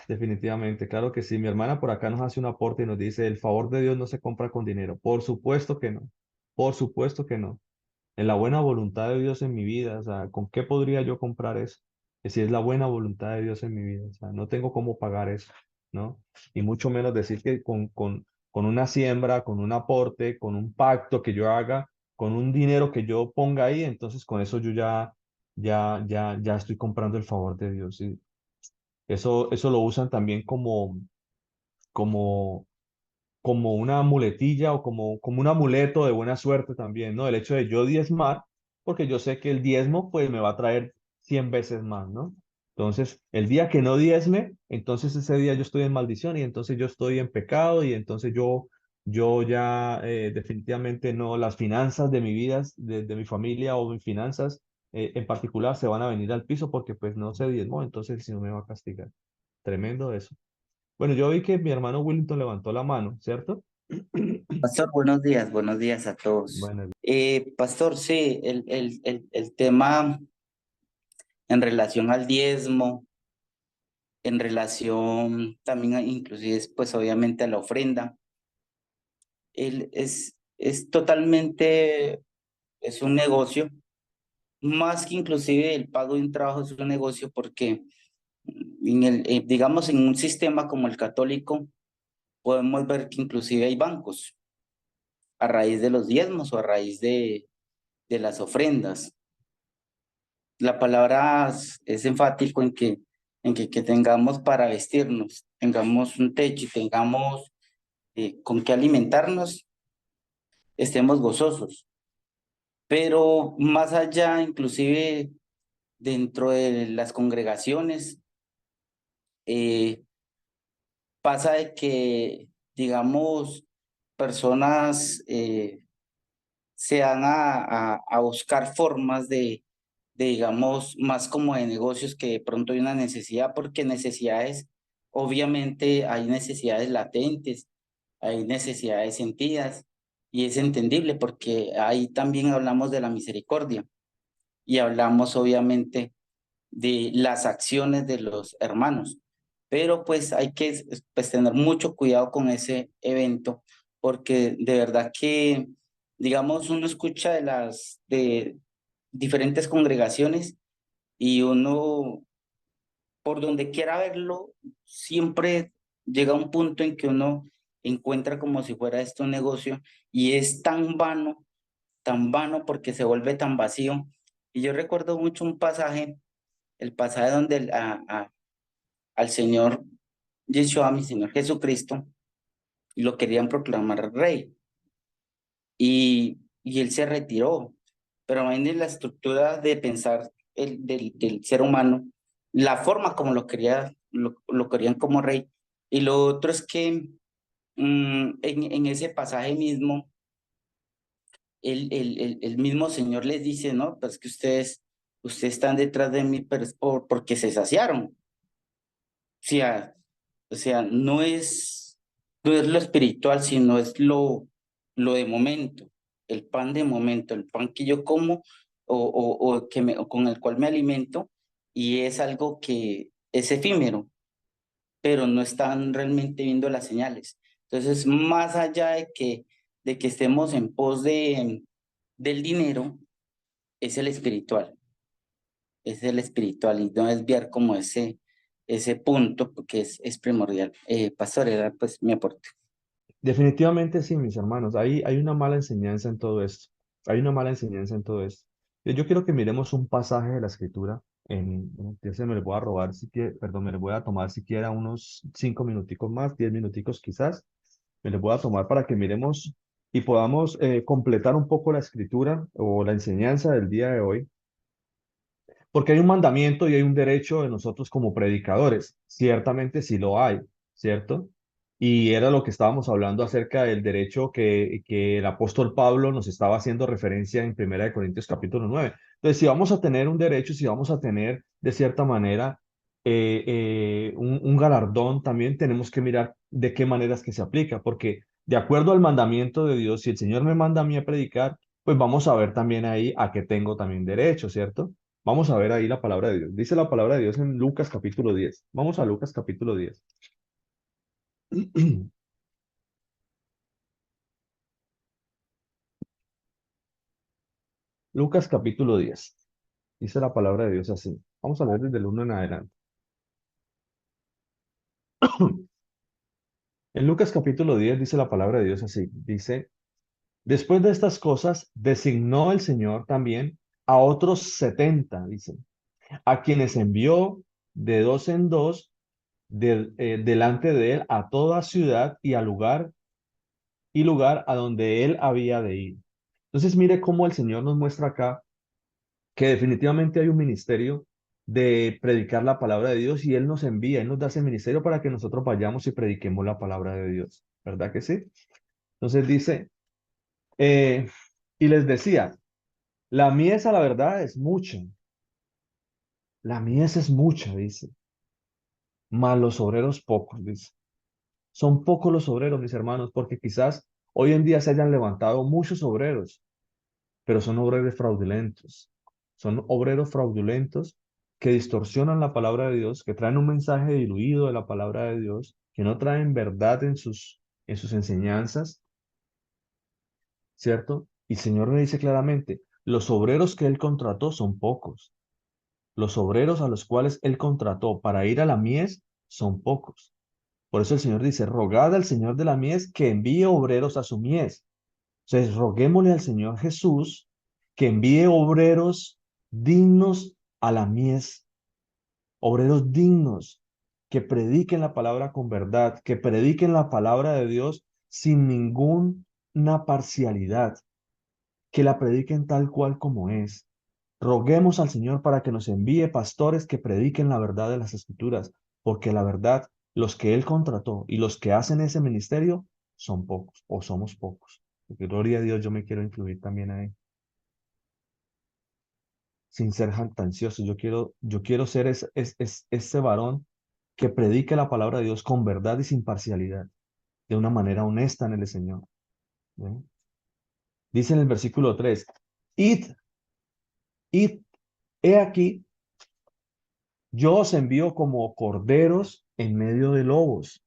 definitivamente, claro que sí. Mi hermana por acá nos hace un aporte y nos dice, el favor de Dios no se compra con dinero. Por supuesto que no, por supuesto que no. En la buena voluntad de Dios en mi vida, o sea, ¿con qué podría yo comprar eso? Que si es la buena voluntad de Dios en mi vida, o sea, no tengo cómo pagar eso, ¿no? Y mucho menos decir que con una siembra, con un aporte, con un pacto que yo haga, con un dinero que yo ponga ahí, entonces con eso yo ya estoy comprando el favor de Dios. Eso lo usan también como como una muletilla o como un amuleto de buena suerte también, ¿no? El hecho de yo diezmar, porque yo sé que el diezmo pues me va a traer 100 veces más, ¿no? Entonces, el día que no diezme, entonces ese día yo estoy en maldición y entonces yo estoy en pecado y entonces yo ya definitivamente no, las finanzas de mi vida, de mi familia o mis finanzas en particular se van a venir al piso porque pues no se diezmó, entonces el Señor me va a castigar. Tremendo eso. Bueno, yo vi que mi hermano Willington levantó la mano, ¿cierto? Pastor, buenos días a todos. Bueno, Pastor, sí, el tema en relación al diezmo, en relación también inclusive, pues obviamente a la ofrenda, es totalmente, es un negocio, más que inclusive el pago de un trabajo es un negocio porque digamos, en un sistema como el católico, podemos ver que inclusive hay bancos a raíz de los diezmos o a raíz de las ofrendas. La palabra es enfático que tengamos para vestirnos, tengamos un techo y tengamos con qué alimentarnos, estemos gozosos. Pero más allá, inclusive dentro de las congregaciones, eh, pasa de que, digamos, personas se van a buscar formas digamos, más como de negocios que de pronto hay una necesidad, porque necesidades, obviamente hay necesidades latentes, hay necesidades sentidas, y es entendible porque ahí también hablamos de la misericordia y hablamos obviamente de las acciones de los hermanos, pero pues hay que pues, tener mucho cuidado con ese evento, porque de verdad que, digamos, uno escucha de diferentes congregaciones y uno, por donde quiera verlo, siempre llega a un punto en que uno encuentra como si fuera esto un negocio y es tan vano porque se vuelve tan vacío. Y yo recuerdo mucho un pasaje, el pasaje donde al Señor Yeshua, mi Señor Jesucristo, lo querían proclamar rey y él se retiró. Pero en la estructura de pensar del ser humano, la forma como lo querían como rey. Y lo otro es que en ese pasaje mismo, el mismo Señor les dice, ¿no? Pues que ustedes están detrás de mí pero es porque se saciaron. Sea, o sea, no es lo espiritual, sino es lo de momento, el pan de momento, el pan que yo como o con el cual me alimento, y es algo que es efímero, pero no están realmente viendo las señales. Entonces, más allá de que estemos en pos del dinero, es el espiritual, es el espiritual y no desviar como ese punto porque es primordial. Pastor, era pues mi aporte. definitivamente sí, mis hermanos. Hay una mala enseñanza en todo esto. Hay una mala enseñanza en todo esto. Yo quiero que miremos un pasaje de la Escritura. Ya se me lo voy a robar, perdón, me lo voy a tomar siquiera unos 5 minuticos más, 10 minuticos quizás. Me lo voy a tomar para que miremos y podamos completar un poco la Escritura o la enseñanza del día de hoy. Porque hay un mandamiento y hay un derecho de nosotros como predicadores. Ciertamente sí lo hay, ¿cierto? Y era lo que estábamos hablando acerca del derecho que el apóstol Pablo nos estaba haciendo referencia en 1 Corintios capítulo 9. Entonces, si vamos a tener un derecho, si vamos a tener de cierta manera un galardón, también tenemos que mirar de qué maneras que se aplica, porque de acuerdo al mandamiento de Dios, si el Señor me manda a mí a predicar, pues vamos a ver también ahí a qué tengo también derecho, ¿cierto? Vamos a ver ahí la palabra de Dios. Dice la palabra de Dios en Lucas capítulo 10. Vamos a Lucas capítulo 10. Lucas capítulo 10. Dice la palabra de Dios así. Vamos a leer desde el 1 en adelante. En Lucas capítulo 10 dice la palabra de Dios así. Dice, después de estas cosas, designó el Señor también a otros 70, dice, a quienes envió de dos en dos delante de él a toda ciudad y al lugar y lugar a donde él había de ir. Entonces, mire cómo el Señor nos muestra acá que definitivamente hay un ministerio de predicar la palabra de Dios y Él nos envía, Él nos da ese ministerio para que nosotros vayamos y prediquemos la palabra de Dios. ¿Verdad que sí? Entonces dice, eh, y les decía, la mies a la verdad es mucha, la mies es mucha, dice, mas los obreros pocos, dice. Son pocos los obreros, mis hermanos, porque quizás hoy en día se hayan levantado muchos obreros, pero son obreros fraudulentos. Son obreros fraudulentos que distorsionan la palabra de Dios, que traen un mensaje diluido de la palabra de Dios, que no traen verdad en sus enseñanzas, ¿cierto? Y el Señor me dice claramente, los obreros que Él contrató son pocos. Los obreros a los cuales Él contrató para ir a la mies son pocos. Por eso el Señor dice, rogad al Señor de la mies que envíe obreros a su mies. Entonces, roguémosle al Señor Jesús que envíe obreros dignos a la mies, obreros dignos que prediquen la palabra con verdad, que prediquen la palabra de Dios sin ninguna parcialidad, que la prediquen tal cual como es. Roguemos al Señor para que nos envíe pastores que prediquen la verdad de las Escrituras, porque la verdad, los que Él contrató y los que hacen ese ministerio son pocos o somos pocos. Porque gloria a Dios, yo me quiero incluir también ahí, sin ser jactancioso. Yo quiero ser ese varón que predique la palabra de Dios con verdad y sin parcialidad, de una manera honesta en el Señor. ¿Ven? Dice en el versículo 3, id, id, he aquí, yo os envío como corderos en medio de lobos.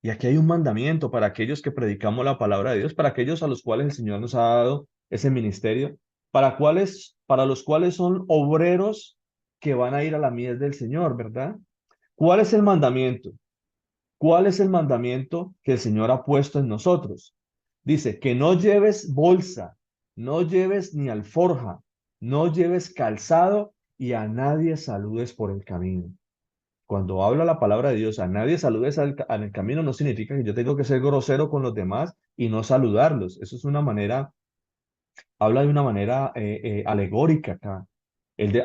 Y aquí hay un mandamiento para aquellos que predicamos la palabra de Dios, para aquellos a los cuales el Señor nos ha dado ese ministerio, para los cuales son obreros que van a ir a la mies del Señor, ¿verdad? ¿Cuál es el mandamiento? ¿Cuál es el mandamiento que el Señor ha puesto en nosotros? Dice, que no lleves bolsa, no lleves ni alforja, no lleves calzado y a nadie saludes por el camino. Cuando habla la palabra de Dios, a nadie saludes en el camino, no significa que yo tengo que ser grosero con los demás y no saludarlos. Eso es una manera, habla de una manera alegórica acá.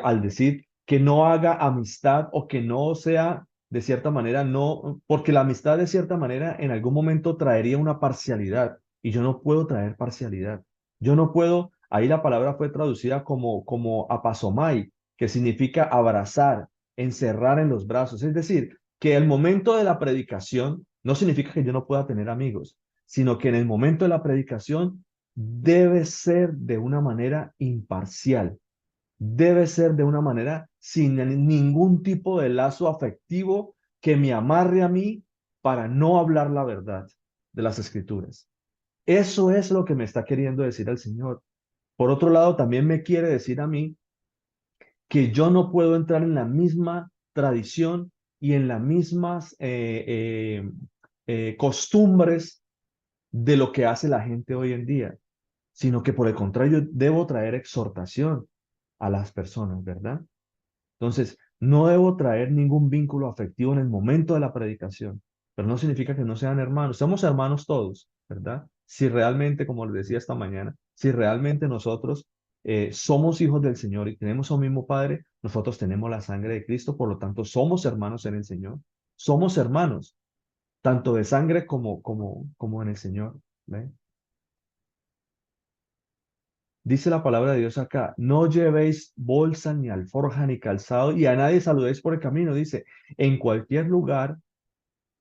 Al decir que no haga amistad o que no sea de cierta manera, no, porque la amistad de cierta manera en algún momento traería una parcialidad y yo no puedo traer parcialidad. Yo no puedo, ahí la palabra fue traducida como apasomai, que significa abrazar, encerrar en los brazos. Es decir, que el momento de la predicación no significa que yo no pueda tener amigos, sino que en el momento de la predicación debe ser de una manera imparcial, debe ser de una manera sin ningún tipo de lazo afectivo que me amarre a mí para no hablar la verdad de las Escrituras. Eso es lo que me está queriendo decir el Señor. Por otro lado, también me quiere decir a mí que yo no puedo entrar en la misma tradición y en las mismas costumbres de lo que hace la gente hoy en día, sino que por el contrario debo traer exhortación a las personas, ¿verdad? Entonces, no debo traer ningún vínculo afectivo en el momento de la predicación, pero no significa que no sean hermanos. Somos hermanos todos, ¿verdad? Si realmente, como les decía esta mañana, si realmente nosotros somos hijos del Señor y tenemos un mismo Padre, nosotros tenemos la sangre de Cristo, por lo tanto, somos hermanos en el Señor. Somos hermanos, tanto de sangre como en el Señor. ¿Ven? Dice la palabra de Dios acá, no llevéis bolsa ni alforja ni calzado y a nadie saludéis por el camino. Dice, en cualquier lugar,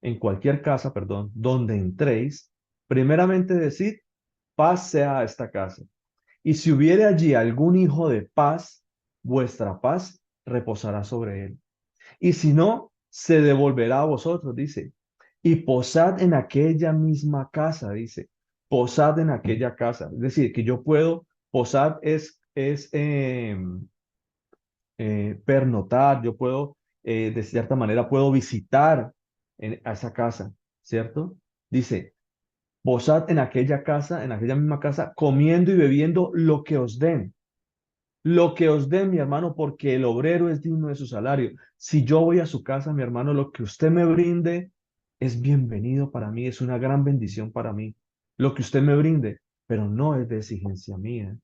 en cualquier casa, perdón, donde entréis, primeramente decid, paz sea a esta casa. Y si hubiere allí algún hijo de paz, vuestra paz reposará sobre él. Y si no, se devolverá a vosotros, dice. Y posad en aquella misma casa, dice. Posad en aquella casa. Es decir, que yo puedo, posad es pernotar, yo puedo, de cierta manera, puedo visitar a esa casa, ¿cierto? Dice, posad en aquella casa, en aquella misma casa, comiendo y bebiendo lo que os den. Lo que os den, mi hermano, porque el obrero es digno de su salario. Si yo voy a su casa, mi hermano, lo que usted me brinde es bienvenido para mí, es una gran bendición para mí. Lo que usted me brinde, pero no es de exigencia mía.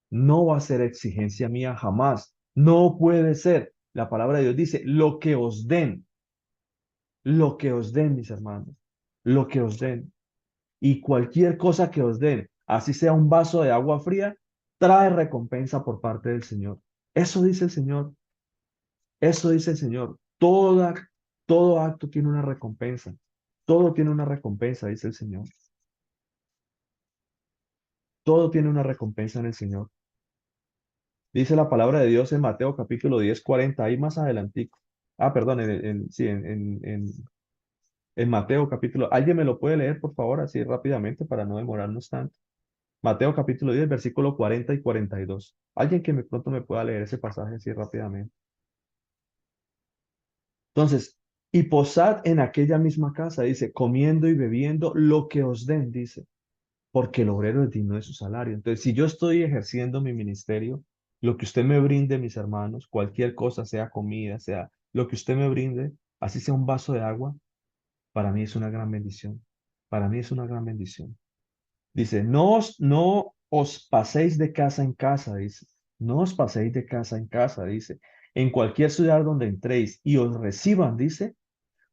No va a ser exigencia mía jamás. No puede ser. La palabra de Dios dice, lo que os den, mis hermanos, lo que os den. Y cualquier cosa que os den, así sea un vaso de agua fría, trae recompensa por parte del Señor. Eso dice el Señor. Eso dice el Señor. Todo acto tiene una recompensa. Todo tiene una recompensa, dice el Señor. Todo tiene una recompensa en el Señor. Dice la palabra de Dios en Mateo capítulo 10 40 ahí más adelantico. Ah, perdón, sí, en Mateo capítulo. ¿Alguien me lo puede leer, por favor, así rápidamente para no demorarnos tanto? Mateo capítulo 10 versículo 40 y 42. Alguien que pronto me pueda leer ese pasaje así rápidamente. Entonces, y posad en aquella misma casa, dice, comiendo y bebiendo lo que os den, dice, porque el obrero es digno de su salario. Entonces, si yo estoy ejerciendo mi ministerio, lo que usted me brinde, mis hermanos, cualquier cosa, sea comida, sea lo que usted me brinde, así sea un vaso de agua, para mí es una gran bendición. Para mí es una gran bendición. Dice, no os paséis de casa en casa, dice. No os paséis de casa en casa, dice. En cualquier ciudad donde entréis y os reciban, dice,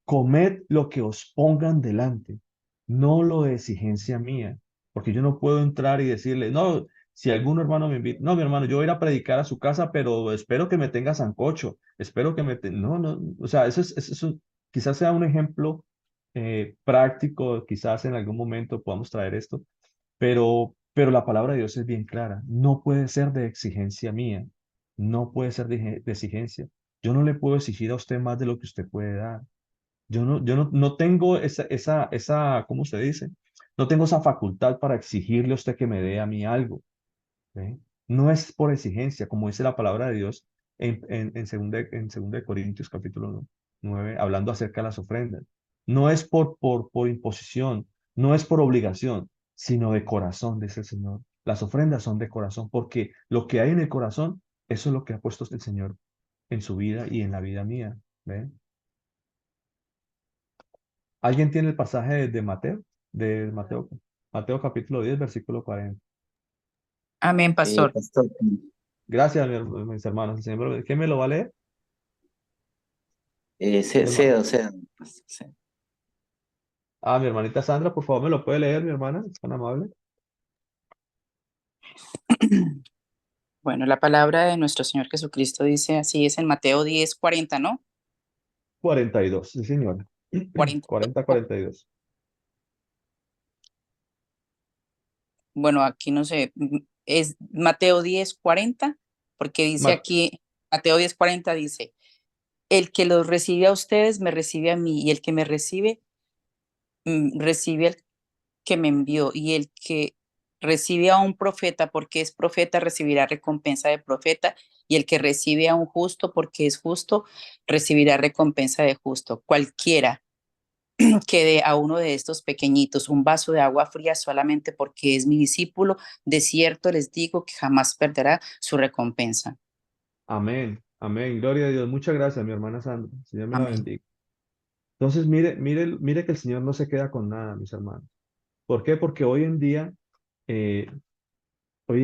comed lo que os pongan delante, no lo de exigencia mía, porque yo no puedo entrar y decirle, no, si algún hermano me invita, no, mi hermano, yo voy a ir a predicar a su casa, pero espero que me tenga sancocho, espero que no, no, o sea, quizás sea un ejemplo práctico, quizás en algún momento podamos traer esto, pero la palabra de Dios es bien clara, no puede ser de exigencia mía, no puede ser de exigencia. Yo no le puedo exigir a usted más de lo que usted puede dar. No tengo ¿cómo se dice? No tengo esa facultad para exigirle a usted que me dé a mí algo. ¿Ve? No es por exigencia, como dice la palabra de Dios en 2 Corintios capítulo 9, hablando acerca de las ofrendas. No es por imposición, no es por obligación, sino de corazón, dice el Señor. Las ofrendas son de corazón, porque lo que hay en el corazón, eso es lo que ha puesto el Señor en su vida y en la vida mía. ¿Ve? ¿Alguien tiene el pasaje de Mateo? De Mateo, Mateo capítulo 10 versículo 40. Amén, pastor. Pastor, Gracias, mis hermanos. El Señor, ¿quién me lo va a leer? Mi hermana. cedo, pastor, cedo. Ah, mi hermanita Sandra, por favor, ¿me lo puede leer, mi hermana? ¿Es tan amable? Bueno, la palabra de nuestro Señor Jesucristo dice así, es en Mateo 10 40, ¿no? 42, sí, señor. 40. 40, 42. Bueno, aquí no sé, es Mateo 10 40, porque dice Mat- aquí, Mateo 10 40 dice, el que los recibe a ustedes me recibe a mí, y el que me recibe, recibe al que me envió, y el que recibe a un profeta porque es profeta recibirá recompensa de profeta, y el que recibe a un justo porque es justo recibirá recompensa de justo. Cualquiera que dé a uno de estos pequeñitos un vaso de agua fría solamente porque es mi discípulo, de cierto les digo que jamás perderá su recompensa. Amén, amén. Gloria a Dios. Muchas gracias, mi hermana Sandra. El Señor me la Amén. bendiga. Entonces, mire que el Señor no se queda con nada, mis hermanos. ¿Por qué? Porque eh, hoy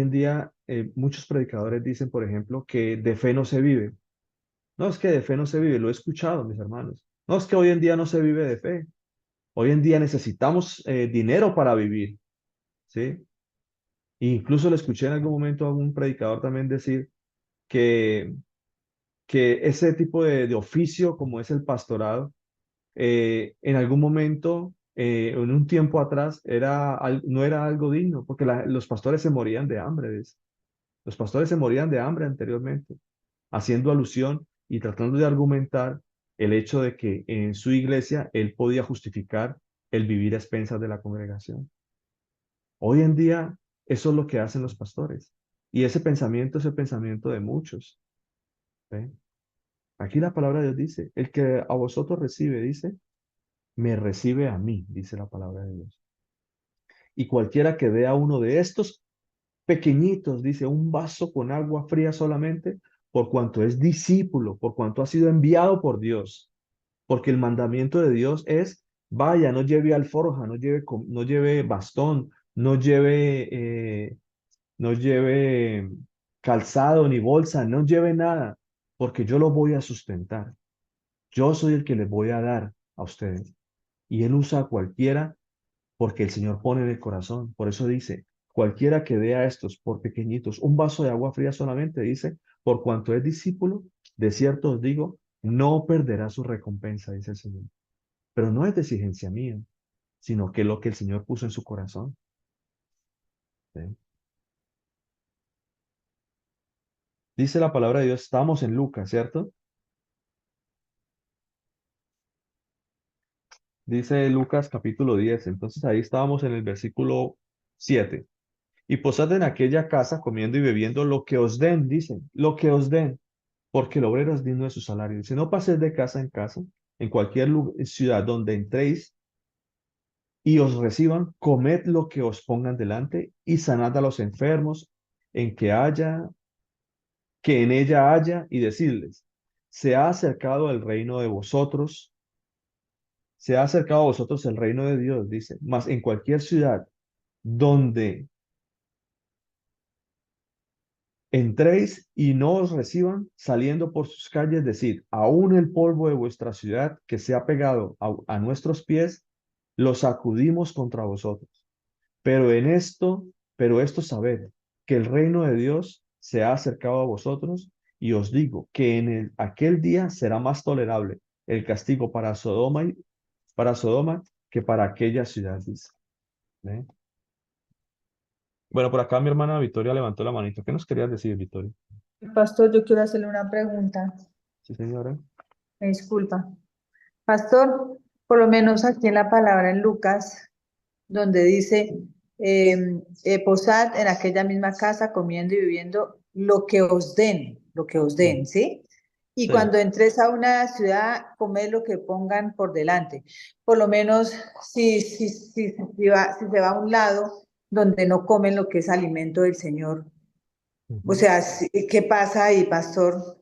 en día, muchos predicadores dicen, por ejemplo, que de fe no se vive. No es que de fe no se vive, lo he escuchado, mis hermanos. No es que hoy en día no se vive de fe. Hoy en día necesitamos dinero para vivir, ¿sí? E incluso le escuché en algún momento a un predicador también decir que, que ese tipo de oficio como es el pastorado, en algún momento, en un tiempo atrás, no era algo digno, porque los pastores se morían de hambre. ¿Ves? Los pastores se morían de hambre anteriormente, haciendo alusión y tratando de argumentar el hecho de que en su iglesia él podía justificar el vivir a expensas de la congregación. Hoy en día eso es lo que hacen los pastores. Y ese pensamiento es el pensamiento de muchos. ¿Ve? Aquí la palabra de Dios dice, el que a vosotros recibe, dice, me recibe a mí, dice la palabra de Dios. Y cualquiera que dé a uno de estos pequeñitos, dice, un vaso con agua fría solamente, por cuanto es discípulo, por cuanto ha sido enviado por Dios, porque el mandamiento de Dios es Vaya, no lleve alforja, no lleve bastón, no lleve calzado ni bolsa, no lleve nada, porque yo lo voy a sustentar. Yo soy el que les voy a dar a ustedes. Y Él usa a cualquiera porque el Señor pone en el corazón. Por eso dice, cualquiera que dé a estos por pequeñitos un vaso de agua fría solamente, dice, por cuanto es discípulo, de cierto os digo, no perderá su recompensa, dice el Señor. Pero no es de exigencia mía, sino que lo que el Señor puso en su corazón. ¿Sí? Dice la palabra de Dios, estamos en Lucas, ¿cierto? Dice Lucas capítulo 10, entonces ahí estábamos en el versículo 7. Y posad en aquella casa comiendo y bebiendo lo que os den, dicen, lo que os den, porque el obrero es digno de su salario. Dice, no paséis de casa en casa, en cualquier ciudad donde entréis y os reciban, comed lo que os pongan delante y sanad a los enfermos en que en ella haya, y decirles, se ha acercado el reino de vosotros, se ha acercado a vosotros el reino de Dios, dice, mas en cualquier ciudad donde entréis y no os reciban, saliendo por sus calles, decid, aún el polvo de vuestra ciudad que se ha pegado a nuestros pies, lo sacudimos contra vosotros. Pero esto sabed, que el reino de Dios se ha acercado a vosotros, y os digo que en aquel día será más tolerable el castigo para Sodoma que para aquella ciudad, dice. ¿Ve? Bueno, por acá mi hermana Victoria levantó la manito. ¿Qué nos querías decir, Victoria? Pastor, yo quiero hacerle una pregunta. Sí, señora. Me disculpa. Pastor, por lo menos aquí en la palabra en Lucas, donde dice, posad en aquella misma casa comiendo y viviendo lo que os den, ¿sí? Y Sí. cuando entres a una ciudad, comed lo que pongan por delante. Por lo menos si se va a un lado donde no comen lo que es alimento del Señor. O sea, ¿qué pasa ahí, pastor?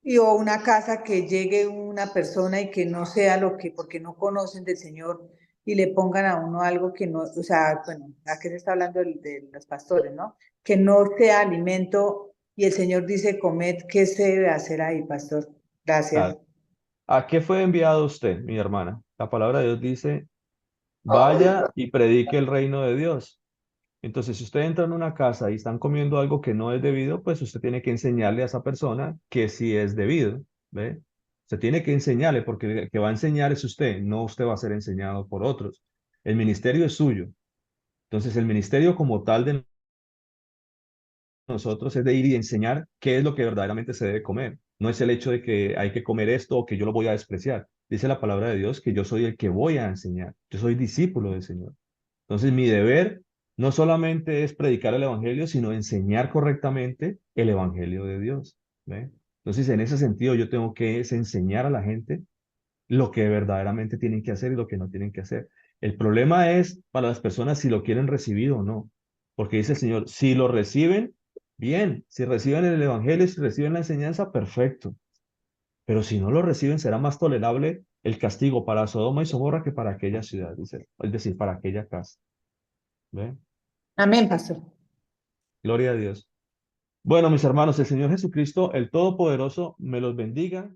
Y o una casa que llegue una persona y que no sea lo que, porque no conocen del Señor y le pongan a uno algo que no, o sea, bueno, aquí se está hablando de los pastores, ¿no? Que no sea alimento y el Señor dice, comed, ¿qué se debe hacer ahí, pastor? Gracias. ¿A qué fue enviado usted, mi hermana? La palabra de Dios dice, vaya y predique el reino de Dios. Entonces, si usted entra en una casa y están comiendo algo que no es debido, pues usted tiene que enseñarle a esa persona que sí es debido, ¿ve? Usted tiene que enseñarle, porque el que va a enseñar es usted, no usted va a ser enseñado por otros. El ministerio es suyo. Entonces, el ministerio como tal de nosotros es de ir y enseñar qué es lo que verdaderamente se debe comer. No es el hecho de que hay que comer esto o que yo lo voy a despreciar. Dice la palabra de Dios que yo soy el que voy a enseñar. Yo soy discípulo del Señor. Entonces, mi deber no solamente es predicar el evangelio, sino enseñar correctamente el evangelio de Dios. ¿Ve? Entonces, en ese sentido, yo tengo que enseñar a la gente lo que verdaderamente tienen que hacer y lo que no tienen que hacer. El problema es para las personas si lo quieren recibir o no. Porque dice el Señor, si lo reciben, bien. Si reciben el evangelio, si reciben la enseñanza, perfecto. Pero si no lo reciben, será más tolerable el castigo para Sodoma y Gomorra que para aquella ciudad, dice, es decir, para aquella casa. ¿Ve? Amén, pastor. Gloria a Dios. Bueno, mis hermanos, el Señor Jesucristo, el Todopoderoso, me los bendiga.